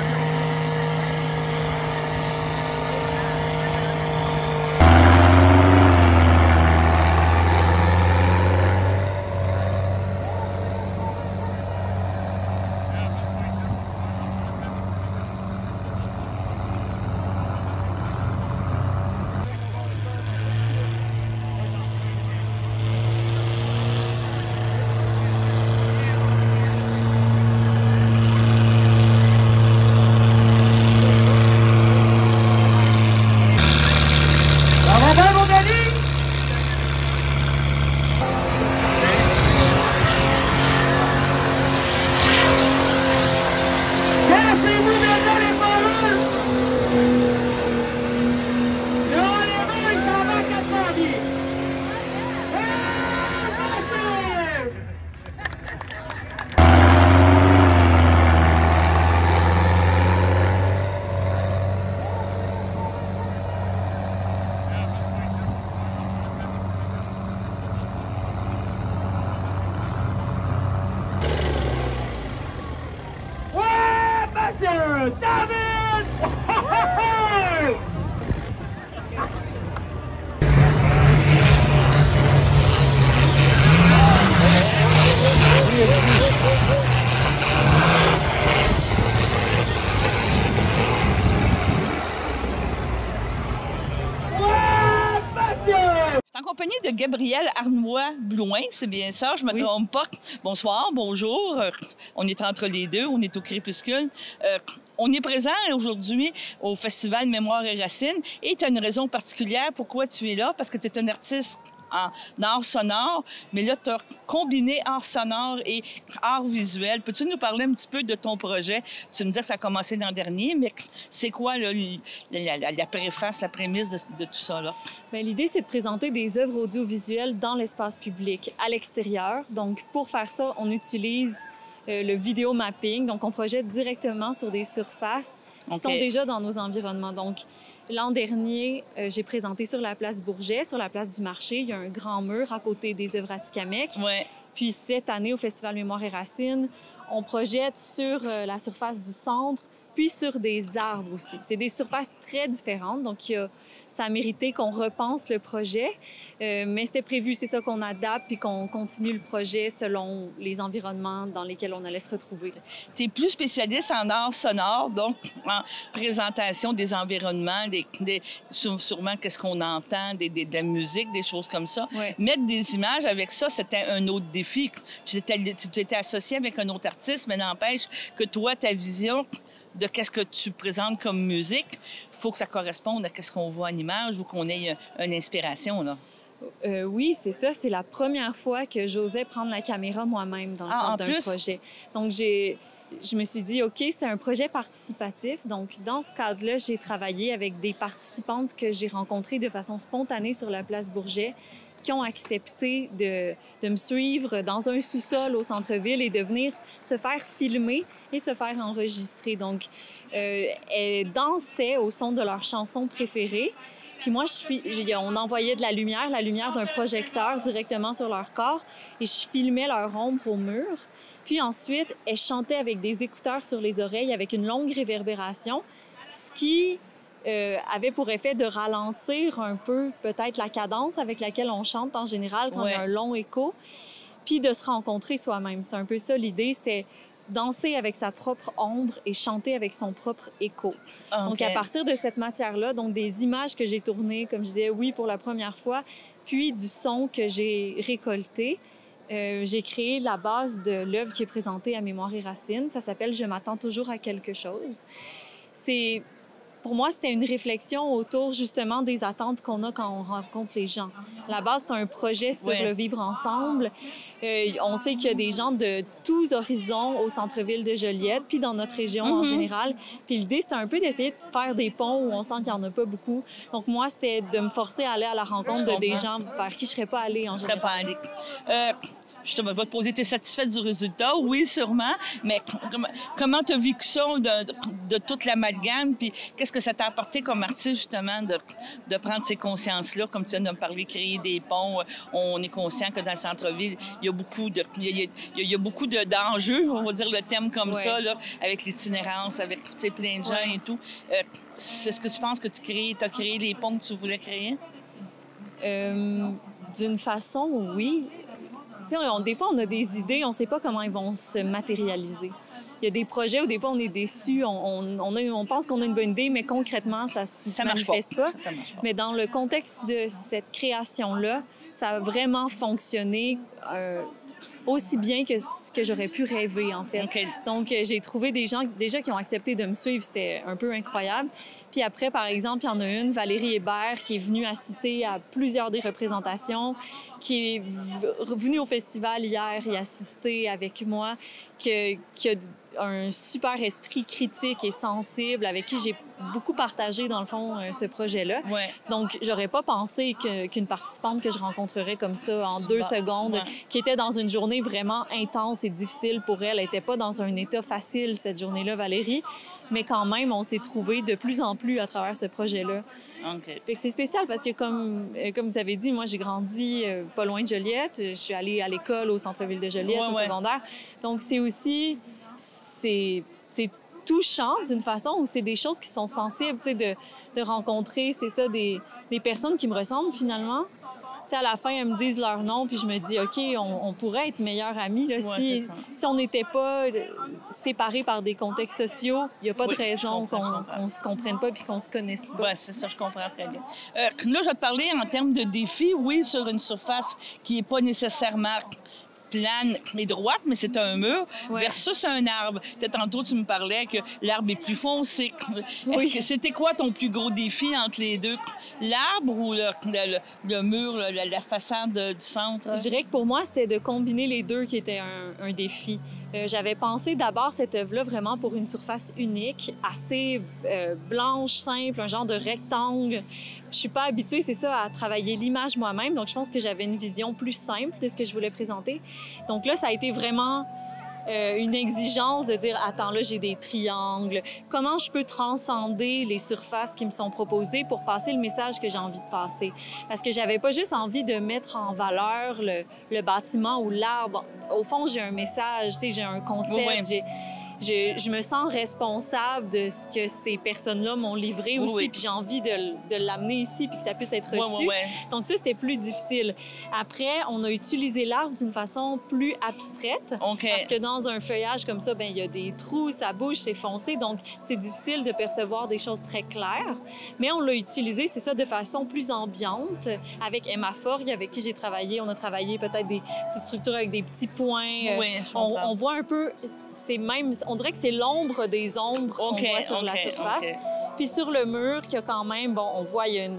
de Gabrielle Arnois-Blouin, c'est bien ça, je me trompe pas. Bonsoir, bonjour. On est entre les deux, on est au Crépuscule. On est présent aujourd'hui au Festival Mémoire et Racines et tu as une raison particulière pourquoi tu es là, parce que tu es un artiste en art sonore, mais là, tu as combiné art sonore et art visuel. Peux-tu nous parler un petit peu de ton projet? Tu me disais que ça a commencé l'an dernier, mais c'est quoi là, la préface, la prémisse de tout ça? Là? Bien, l'idée, c'est de présenter des œuvres audiovisuelles dans l'espace public, à l'extérieur. Donc, pour faire ça, on utilise le vidéo mapping. Donc, on projette directement sur des surfaces qui sont déjà dans nos environnements. Donc, l'an dernier, j'ai présenté sur la place Bourget, sur la place du marché. Il y a un grand mur à côté des œuvres Atikamekw. Puis cette année, au Festival Mémoire et Racines, on projette sur la surface du centre, puis sur des arbres aussi. C'est des surfaces très différentes, donc ça a mérité qu'on repense le projet, mais c'était prévu, c'est ça, qu'on adapte puis qu'on continue le projet selon les environnements dans lesquels on allait se retrouver. Tu es plus spécialiste en art sonore, donc en présentation des environnements, sûrement qu'est-ce qu'on entend, de la musique, des choses comme ça. Mettre des images avec ça, c'était un autre défi. Tu étais associé avec un autre artiste, mais n'empêche que toi, ta vision de qu'est-ce que tu présentes comme musique, il faut que ça corresponde à qu'est-ce qu'on voit en image ou qu'on ait une inspiration, là. Oui, c'est ça. C'est la première fois que j'osais prendre la caméra moi-même dans le cadre d'un projet. Donc, je me suis dit, OK, c'était un projet participatif. Donc, dans ce cadre-là, j'ai travaillé avec des participantes que j'ai rencontrées de façon spontanée sur la place Bourget, qui ont accepté de me suivre dans un sous-sol au centre-ville et de venir se faire filmer et se faire enregistrer. Donc, elles dansaient au son de leur chanson préférée. Puis moi, on envoyait de la lumière d'un projecteur directement sur leur corps et je filmais leur ombre au mur. Puis ensuite, elles chantaient avec des écouteurs sur les oreilles avec une longue réverbération, ce qui avait pour effet de ralentir un peu peut-être la cadence avec laquelle on chante en général quand on a un long écho, puis de se rencontrer soi-même. C'était un peu ça l'idée, c'était danser avec sa propre ombre et chanter avec son propre écho. Donc, à partir de cette matière-là, donc des images que j'ai tournées, comme je disais, pour la première fois, puis du son que j'ai récolté, j'ai créé la base de l'œuvre qui est présentée à Mémoire et Racines. Ça s'appelle « Je m'attends toujours à quelque chose ». Pour moi, c'était une réflexion autour, justement, des attentes qu'on a quand on rencontre les gens. À la base, c'est un projet sur le vivre ensemble. On sait qu'il y a des gens de tous horizons au centre-ville de Joliette, puis dans notre région en général. Puis l'idée, c'était un peu d'essayer de faire des ponts où on sent qu'il n'y en a pas beaucoup. Donc moi, c'était de me forcer à aller à la rencontre de des gens vers qui je ne serais pas allée en général. Je vais te poser, t'es satisfaite du résultat? Oui, sûrement. Mais comment tu as vécu ça de toute l'amalgame? Puis qu'est-ce que ça t'a apporté comme artiste, justement, de prendre ces consciences-là? Comme tu viens de me parler, créer des ponts. On est conscient que dans le centre-ville, il y a beaucoup d'enjeux, on va dire le thème comme ça, là, avec l'itinérance, avec plein de gens et tout. C'est ce que tu penses que tu as créé les ponts que tu voulais créer? D'une façon, oui. Des fois, on a des idées, on ne sait pas comment ils vont se matérialiser. Il y a des projets où des fois, on est déçus, on pense qu'on a une bonne idée, mais concrètement, ça ne se manifeste pas. Mais dans le contexte de cette création-là, ça a vraiment fonctionné aussi bien que ce que j'aurais pu rêver, en fait. Donc, j'ai trouvé des gens déjà qui ont accepté de me suivre. C'était un peu incroyable. Puis après, par exemple, il y en a une, Valérie Hébert, qui est venue assister à plusieurs des représentations, qui est venue au festival hier et assister avec moi, qui a un super esprit critique et sensible, avec qui j'ai beaucoup partagé, dans le fond, ce projet-là. Donc, j'aurais pas pensé qu'une participante que je rencontrerais comme ça en 2 secondes, qui était dans une journée vraiment intense et difficile pour elle, elle était pas dans un état facile cette journée-là, Valérie, mais quand même, on s'est trouvés de plus en plus à travers ce projet-là. Fait que c'est spécial parce que, comme vous avez dit, moi, j'ai grandi pas loin de Joliette. Je suis allée à l'école au centre-ville de Joliette, au secondaire. Donc, c'est aussi... C'est touchant d'une façon où c'est des choses qui sont sensibles, tu sais, de rencontrer, c'est ça, des personnes qui me ressemblent finalement, sais, à la fin, elles me disent leur nom, puis je me dis, OK, on pourrait être meilleures amies. Là, si on n'était pas séparés par des contextes sociaux, il n'y a pas de raison qu'on ne se comprenne pas puis qu'on se connaisse pas. Oui, c'est ça, je comprends très bien. Là, je vais te parler en termes de défis, oui, sur une surface qui n'est pas nécessairement plane et droite, mais c'est un mur, versus un arbre. Tantôt, tu me parlais que l'arbre est plus foncé. C'était quoi ton plus gros défi entre les deux? L'arbre ou le mur, la façade du centre? Je dirais que pour moi, c'était de combiner les deux qui était un défi. J'avais pensé d'abord cette œuvre-là vraiment pour une surface unique, assez blanche, simple, un genre de rectangle. Je suis pas habituée, c'est ça, à travailler l'image moi-même, donc je pense que j'avais une vision plus simple de ce que je voulais présenter. Donc là, ça a été vraiment une exigence de dire, attends, là, j'ai des triangles. Comment je peux transcender les surfaces qui me sont proposées pour passer le message que j'ai envie de passer? Parce que j'avais pas juste envie de mettre en valeur le bâtiment ou l'arbre. Au fond, j'ai un message, tu sais, j'ai un concept, je me sens responsable de ce que ces personnes-là m'ont livré aussi, puis j'ai envie de l'amener ici, puis que ça puisse être reçu. Donc ça, c'était plus difficile. Après, on a utilisé l'arbre d'une façon plus abstraite, parce que dans un feuillage comme ça, il y a des trous, ça bouge, c'est foncé, donc c'est difficile de percevoir des choses très claires. Mais on l'a utilisé, c'est ça, de façon plus ambiante, avec Emma Forgue, avec qui j'ai travaillé. On a travaillé peut-être des petites structures avec des petits points. On voit un peu, c'est même... On dirait que c'est l'ombre des ombres qu'on voit sur la surface. Puis sur le mur, qu'il y a quand même, on voit, il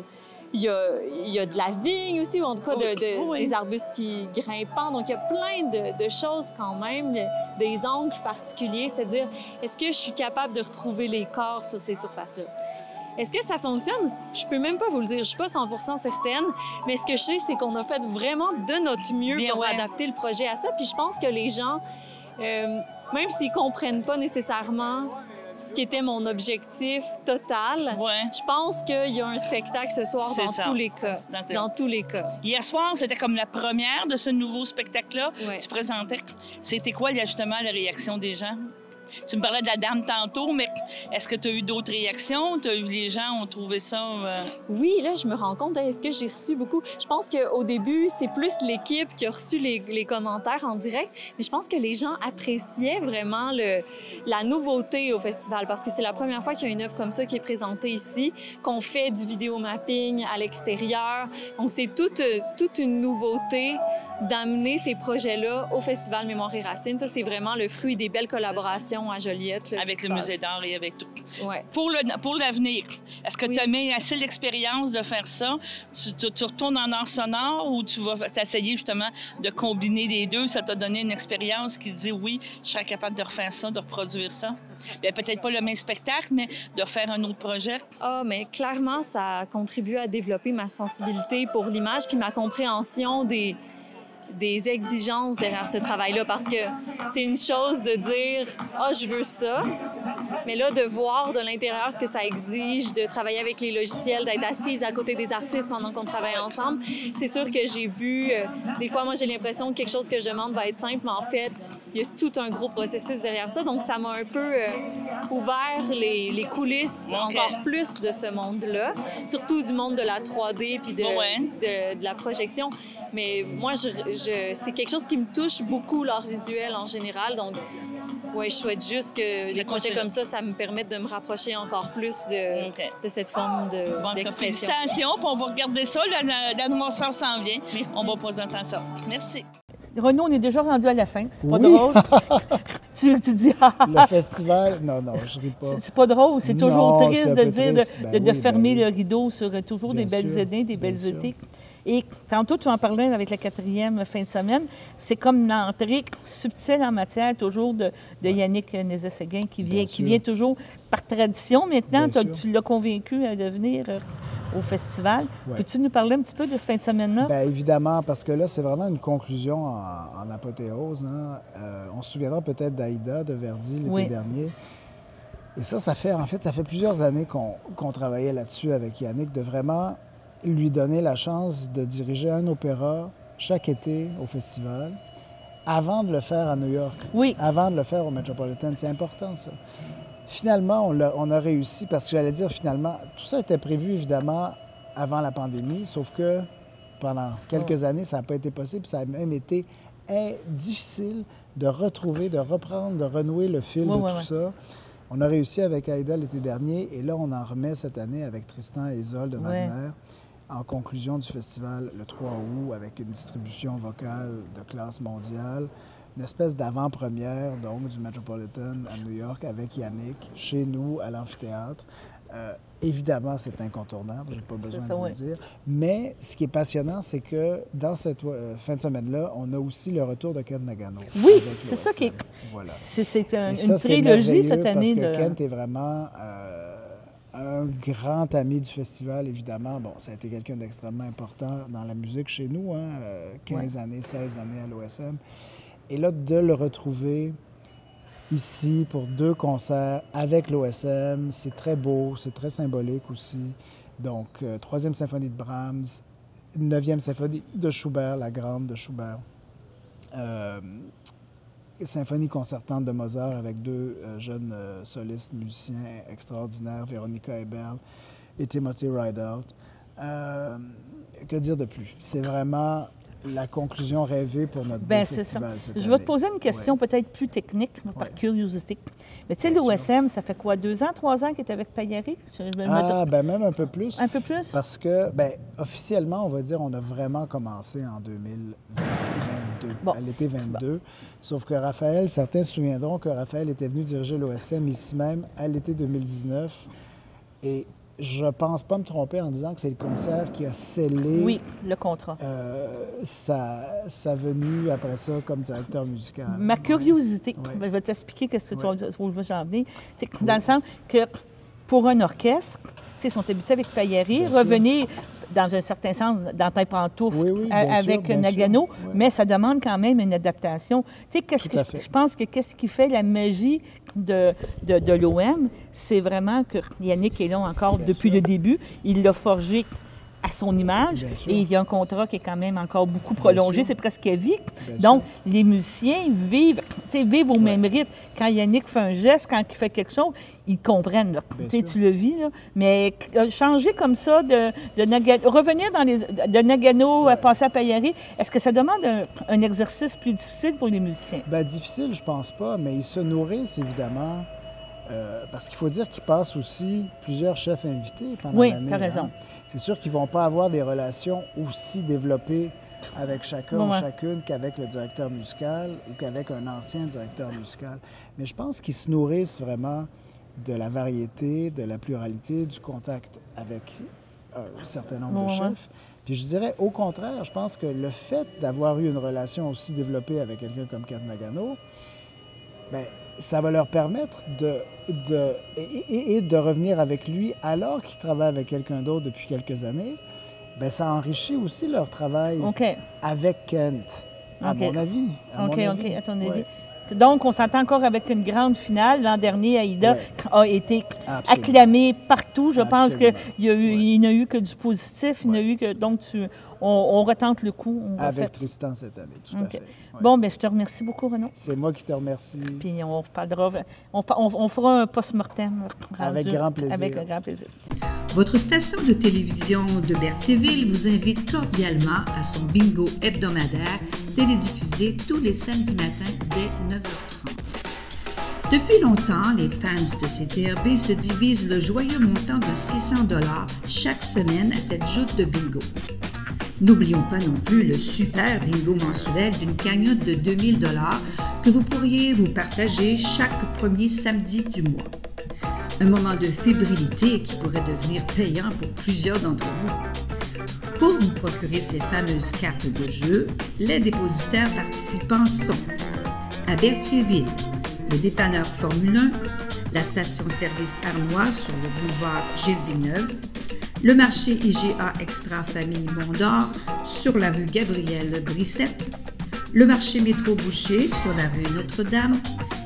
y a de la vigne aussi, ou en tout cas des arbustes qui grimpent. Donc, il y a plein de choses quand même, des angles particuliers. C'est-à-dire, est-ce que je suis capable de retrouver les corps sur ces surfaces-là? Est-ce que ça fonctionne? Je peux même pas vous le dire. Je suis pas 100% certaine. Mais ce que je sais, c'est qu'on a fait vraiment de notre mieux pour adapter le projet à ça. Puis je pense que les gens... même s'ils ne comprennent pas nécessairement ce qui était mon objectif total, je pense qu'il y a un spectacle ce soir tous les cas. Dans tous les cas. Hier soir, c'était comme la première de ce nouveau spectacle-là. Tu présentais. C'était quoi, justement, la réaction des gens? Tu me parlais de la dame tantôt, mais est-ce que tu as eu d'autres réactions? Les gens ont trouvé ça... Oui, là, je me rends compte, est-ce que j'ai reçu beaucoup? Je pense qu'au début, c'est plus l'équipe qui a reçu les commentaires en direct, mais je pense que les gens appréciaient vraiment la nouveauté au festival, parce que c'est la première fois qu'il y a une œuvre comme ça qui est présentée ici, qu'on fait du vidéomapping à l'extérieur. Donc, c'est toute une nouveauté d'amener ces projets-là au Festival Mémoire et Racines. Ça, c'est vraiment le fruit des belles collaborations à Joliette. Là, avec le Musée d'art et avec tout. Pour l'avenir, est-ce que tu as mis assez l'expérience de faire ça? Tu retournes en art sonore ou tu vas t'essayer justement de combiner les deux? Ça t'a donné une expérience qui dit oui, je serais capable de refaire ça, de reproduire ça? Bien, peut-être pas le même spectacle, mais de refaire un autre projet? Mais clairement, ça a contribué à développer ma sensibilité pour l'image puis ma compréhension des exigences derrière ce travail-là, parce que c'est une chose de dire « Ah, je veux ça », mais là, de voir de l'intérieur ce que ça exige, de travailler avec les logiciels, d'être assise à côté des artistes pendant qu'on travaille ensemble, c'est sûr que j'ai vu... des fois, moi, j'ai l'impression que quelque chose que je demande va être simple, mais en fait, il y a tout un gros processus derrière ça, donc ça m'a un peu ouvert les coulisses encore plus de ce monde-là, surtout du monde de la 3D puis de la projection. Mais moi, c'est quelque chose qui me touche beaucoup, l'art visuel en général. Donc, je souhaite juste que des projets comme ça me permettent de me rapprocher encore plus de cette forme d'expression. Félicitations, puis on va regarder ça. L'annonceur s'en vient. Merci. On va présenter ça. Merci. Renaud, on est déjà rendu à la fin. C'est pas drôle. tu dis... Le festival, non, je ris pas. C'est pas drôle. C'est toujours triste de dire triste. de fermer le rideau sur toujours des belles idées, des belles idées. Et tantôt, tu en parlais avec la 4e fin de semaine. C'est comme l'entrée subtile en matière, toujours de Yannick Nézet-Séguin, qui vient toujours par tradition. Maintenant, tu l'as convaincu à devenir au festival. Peux-tu nous parler un petit peu de ce fin de semaine-là? Bien, évidemment, parce que là, c'est vraiment une conclusion en apothéose. Hein? On se souviendra peut-être d'Aïda de Verdi l'été dernier. Et ça fait plusieurs années qu'on travaillait là-dessus avec Yannick, de vraiment lui donner la chance de diriger un opéra chaque été au festival, avant de le faire à New York, avant de le faire au Metropolitan. C'est important, ça. Finalement, on a réussi, parce que j'allais dire finalement, tout ça était prévu évidemment avant la pandémie, sauf que pendant quelques années, ça n'a pas été possible. Ça a même été difficile de retrouver, de reprendre, de renouer le fil de tout ça. On a réussi avec Aïda l'été dernier et là, on en remet cette année avec Tristan et Isolde de Wagner en conclusion du festival le 3 août avec une distribution vocale de classe mondiale, une espèce d'avant-première donc du Metropolitan à New York avec Yannick, chez nous à l'amphithéâtre. Évidemment, c'est incontournable, je n'ai pas besoin de vous le dire. Mais ce qui est passionnant, c'est que dans cette fin de semaine-là, on a aussi le retour de Kent Nagano. Oui, c'est ça qui est... Voilà. C'est une trilogie cette année. Parce que Kent est vraiment un grand ami du festival, évidemment. Bon, ça a été quelqu'un d'extrêmement important dans la musique chez nous, 15 années, 16 années à l'OSM. Et là, de le retrouver ici pour 2 concerts avec l'OSM, c'est très beau, c'est très symbolique aussi. Donc, 3e symphonie de Brahms, 9e symphonie de Schubert, la grande de Schubert, symphonie concertante de Mozart avec 2 jeunes solistes musiciens extraordinaires, Veronica Eberl et Timothy Rideout. Que dire de plus? C'est vraiment la conclusion rêvée pour notre festival cette année. Je vais te poser une question peut-être plus technique, par curiosité. Mais tu sais, l'OSM, ça fait quoi, 2 ans, 3 ans qu'il est avec Pagliari? Même un peu plus. Un peu plus? Parce que, officiellement, on va dire, on a vraiment commencé en 2022, à l'été 22. Sauf que Raphaël, certains se souviendront que Raphaël était venu diriger l'OSM ici même à l'été 2019. Et je pense pas me tromper en disant que c'est le concert qui a scellé le contrat. Sa venue après ça comme directeur musical. Ma curiosité, je vais t'expliquer ce que où j'en venir. Dans le sens que pour un orchestre, ils sont habitués avec Pagliari, revenir dans un certain sens dans tes pantoufles avec Nagano, mais ça demande quand même une adaptation. Je pense que qu'est-ce qui fait la magie de l'OM, c'est vraiment que Yannick est là encore depuis le début. Il l'a forgé à son image et il y a un contrat qui est quand même encore beaucoup prolongé, c'est presque à vie. Donc, les musiciens vivent au même rythme. Quand Yannick fait un geste, quand il fait quelque chose, ils comprennent. Tu le vis, là. Mais changer comme ça, revenir de Nagano à passer à Pagliari, est-ce que ça demande un exercice plus difficile pour les musiciens? Difficile, je pense pas, mais ils se nourrissent évidemment. Parce qu'il faut dire qu'ils passent aussi plusieurs chefs invités pendant l'année. Oui, tu as raison. C'est sûr qu'ils ne vont pas avoir des relations aussi développées avec chacun ou chacune qu'avec le directeur musical ou qu'avec un ancien directeur musical. Mais je pense qu'ils se nourrissent vraiment de la variété, de la pluralité, du contact avec un certain nombre de chefs. Puis je dirais, au contraire, je pense que le fait d'avoir eu une relation aussi développée avec quelqu'un comme Kent Nagano, ça va leur permettre de revenir avec lui alors qu'ils travaillent avec quelqu'un d'autre depuis quelques années. Ça enrichit aussi leur travail avec Kent, à mon avis. À ton avis. Donc, on s'entend encore avec une grande finale. L'an dernier, Aïda a été acclamée partout. Je pense qu'il n'a eu que du positif. Il n'a eu que... Donc, on retente le coup. Avec Tristan cette année, tout à fait. Bon, je te remercie beaucoup, Renaud. C'est moi qui te remercie. Puis on reparlera, on fera un post-mortem. Avec grand plaisir. Avec grand plaisir. Votre station de télévision de Berthierville vous invite cordialement à son bingo hebdomadaire télédiffusé tous les samedis matins dès 9h30. Depuis longtemps, les fans de CTRB se divisent le joyeux montant de 600 $ chaque semaine à cette joute de bingo. N'oublions pas non plus le super bingo mensuel d'une cagnotte de 2000 $ que vous pourriez vous partager chaque premier samedi du mois. Un moment de fébrilité qui pourrait devenir payant pour plusieurs d'entre vous. Pour vous procurer ces fameuses cartes de jeu, les dépositaires participants sont à Berthierville, le dépanneur Formule 1, la station-service Armois sur le boulevard Gilles Villeneuve, le marché IGA Extra Famille Mont-d'Or sur la rue Gabrielle Brissette, le marché Métro Boucher sur la rue Notre-Dame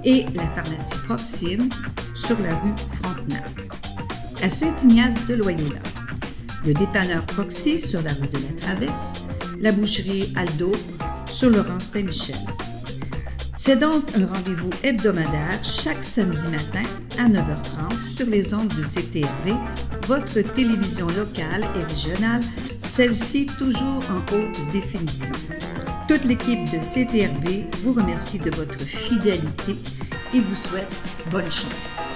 et la pharmacie Proxime sur la rue Frontenac. À Saint-Ignace de Loyola, le dépanneur Proxy sur la rue de la Traverse, la boucherie Aldo sur le rang Saint-Michel. C'est donc un rendez-vous hebdomadaire chaque samedi matin à 9h30 sur les ondes de CTRB, votre télévision locale et régionale celle-ci toujours en haute définition. Toute l'équipe de CTRB vous remercie de votre fidélité et vous souhaite bonne chance.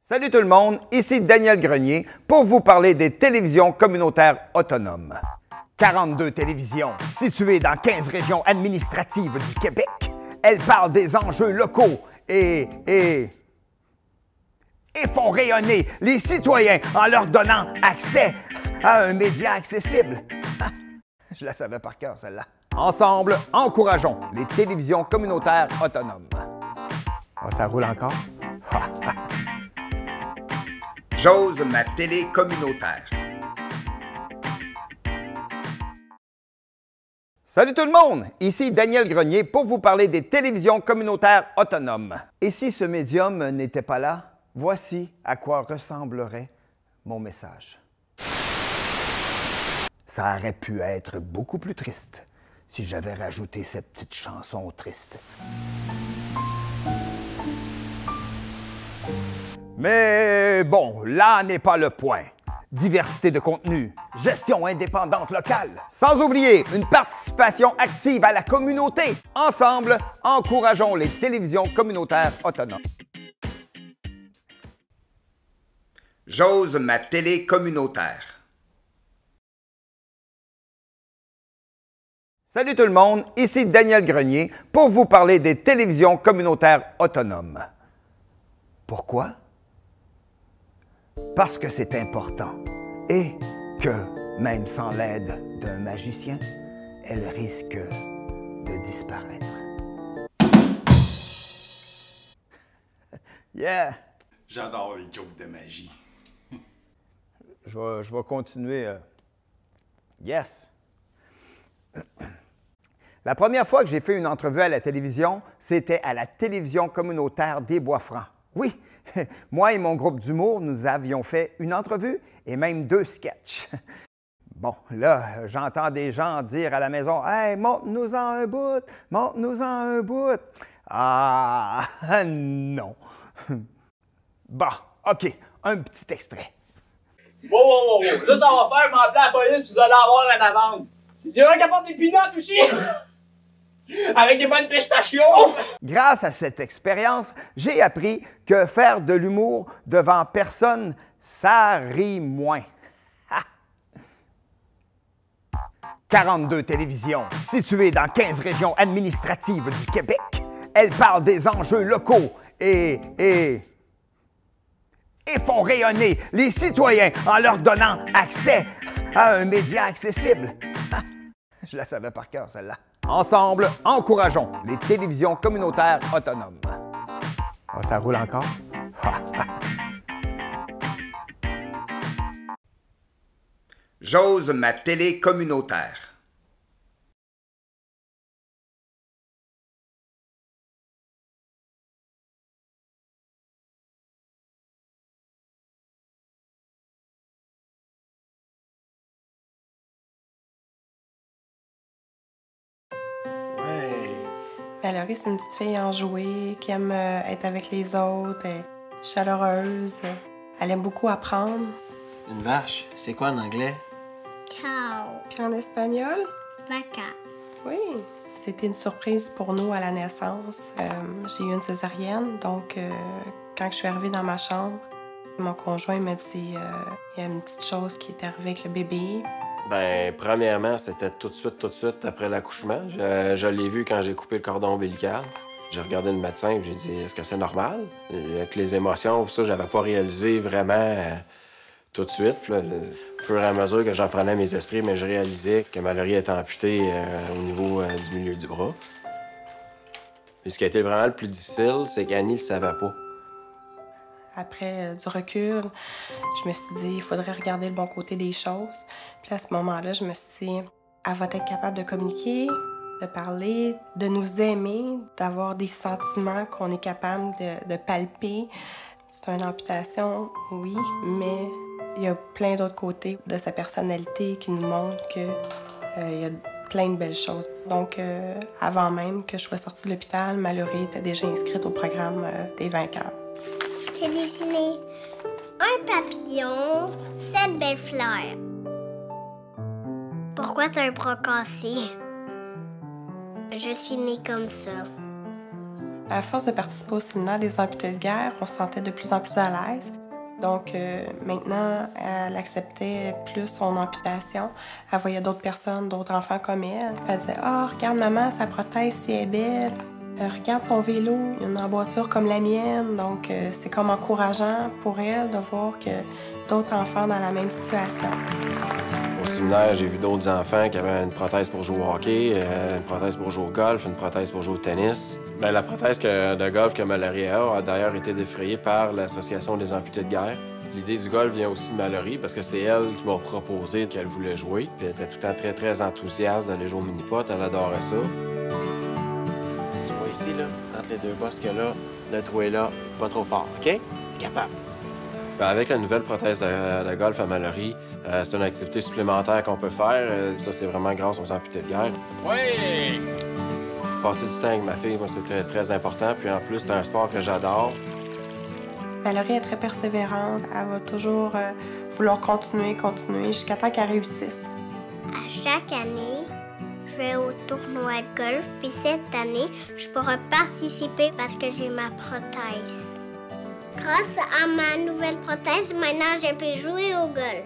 Salut tout le monde, ici Daniel Grenier pour vous parler des télévisions communautaires autonomes. 42 télévisions situées dans 15 régions administratives du Québec. Elles parlent des enjeux locaux et font rayonner les citoyens en leur donnant accès à un média accessible. Je la savais par cœur, celle-là. Ensemble, encourageons les télévisions communautaires autonomes. Oh, ça roule encore? J'ose ma télé communautaire. Salut tout le monde! Ici Daniel Grenier pour vous parler des télévisions communautaires autonomes. Et si ce médium n'était pas là, voici à quoi ressemblerait mon message. Ça aurait pu être beaucoup plus triste si j'avais rajouté cette petite chanson triste. Mais bon, là n'est pas le point. Diversité de contenu, gestion indépendante locale, sans oublier une participation active à la communauté. Ensemble, encourageons les télévisions communautaires autonomes. J'ose ma télé communautaire. Salut tout le monde, ici Daniel Grenier pour vous parler des télévisions communautaires autonomes. Pourquoi? Parce que c'est important et que, même sans l'aide d'un magicien, elle risque de disparaître. Yeah! J'adore les jokes de magie. Je vais continuer. Yes! La première fois que j'ai fait une entrevue à la télévision, c'était à la télévision communautaire des Bois-Francs. Oui, moi et mon groupe d'humour, nous avions fait une entrevue et même 2 sketchs. Bon, là, j'entends des gens dire à la maison « Hey, montre-nous-en un bout, montre-nous-en un bout. » Ah, non. Bon, OK, un petit extrait. Wow. Là, ça va faire m'appeler la police, vous allez avoir une amende. Tu dirais qu'elle apporte des peanuts aussi? Avec des bonnes pistachios! Grâce à cette expérience, j'ai appris que faire de l'humour devant personne, ça rit moins. 42 télévisions situées dans 15 régions administratives du Québec. Elles parlent des enjeux locaux et font rayonner les citoyens en leur donnant accès à un média accessible. Je la savais par cœur, celle-là. Ensemble, encourageons les télévisions communautaires autonomes. Oh, ça roule encore? J'ose ma télé communautaire. Valérie, c'est une petite fille enjouée qui aime être avec les autres, elle est chaleureuse, elle aime beaucoup apprendre. Une vache, c'est quoi en anglais? Cow. Puis en espagnol? Vaca. Oui. C'était une surprise pour nous à la naissance. J'ai eu une césarienne, donc quand je suis arrivée dans ma chambre, mon conjoint m'a dit il y a une petite chose qui est arrivée avec le bébé. Bien, premièrement, c'était tout de suite après l'accouchement. Je l'ai vu quand j'ai coupé le cordon ombilical. J'ai regardé le médecin et j'ai dit, est-ce que c'est normal? Et avec les émotions, ça, j'avais pas réalisé vraiment tout de suite. Puis là, au fur et à mesure que j'en prenais mes esprits, mais je réalisais que Mallory était amputée au niveau du milieu du bras. Et ce qui a été vraiment le plus difficile, c'est qu'Annie ne le savait pas. Après du recul, je me suis dit, il faudrait regarder le bon côté des choses. Puis à ce moment-là, je me suis dit, elle va être capable de communiquer, de parler, de nous aimer, d'avoir des sentiments qu'on est capable de palper. C'est une amputation, oui, mais il y a plein d'autres côtés de sa personnalité qui nous montrent qu'il y a plein de belles choses. Donc, avant même que je sois sortie de l'hôpital, Mallory était déjà inscrite au programme des vainqueurs. J'ai dessiné un papillon, 7 belles fleurs. Pourquoi t'as un bras cassé? Je suis née comme ça. À force de participer au séminaire des amputés de guerre, on se sentait de plus en plus à l'aise. Donc, maintenant, elle acceptait plus son amputation. Elle voyait d'autres personnes, d'autres enfants comme elle. Elle disait « Ah, oh, regarde maman, sa prothèse, si elle est belle. Regarde son vélo, il y a une emboîture comme la mienne. » Donc, c'est comme encourageant pour elle de voir que d'autres enfants dans la même situation. Au séminaire, j'ai vu d'autres enfants qui avaient une prothèse pour jouer au hockey, une prothèse pour jouer au golf, une prothèse pour jouer au tennis. Bien, la prothèse de golf que Mallory a d'ailleurs été défrayée par l'Association des amputés de guerre. L'idée du golf vient aussi de Mallory parce que c'est elle qui m'a proposé qu'elle voulait jouer. Puis elle était tout le temps très, très enthousiaste d'aller jouer au mini-pot. Elle adorait ça. Tu vois ici, là, entre les deux bosses que là, le trou est là, pas trop fort, OK? T'es capable. Bien, avec la nouvelle prothèse de golf à Mallory, c'est une activité supplémentaire qu'on peut faire. Ça, c'est vraiment grâce aux amputés de guerre. Oui! Passer du temps avec ma fille, moi, c'était très important. Puis en plus, c'est un sport que j'adore. Mallory est très persévérante. Elle va toujours vouloir continuer jusqu'à temps qu'elle réussisse. À chaque année, je vais au tournoi de golf. Puis cette année, je pourrai participer parce que j'ai ma prothèse. Grâce à ma nouvelle prothèse, maintenant, je peux jouer au golf.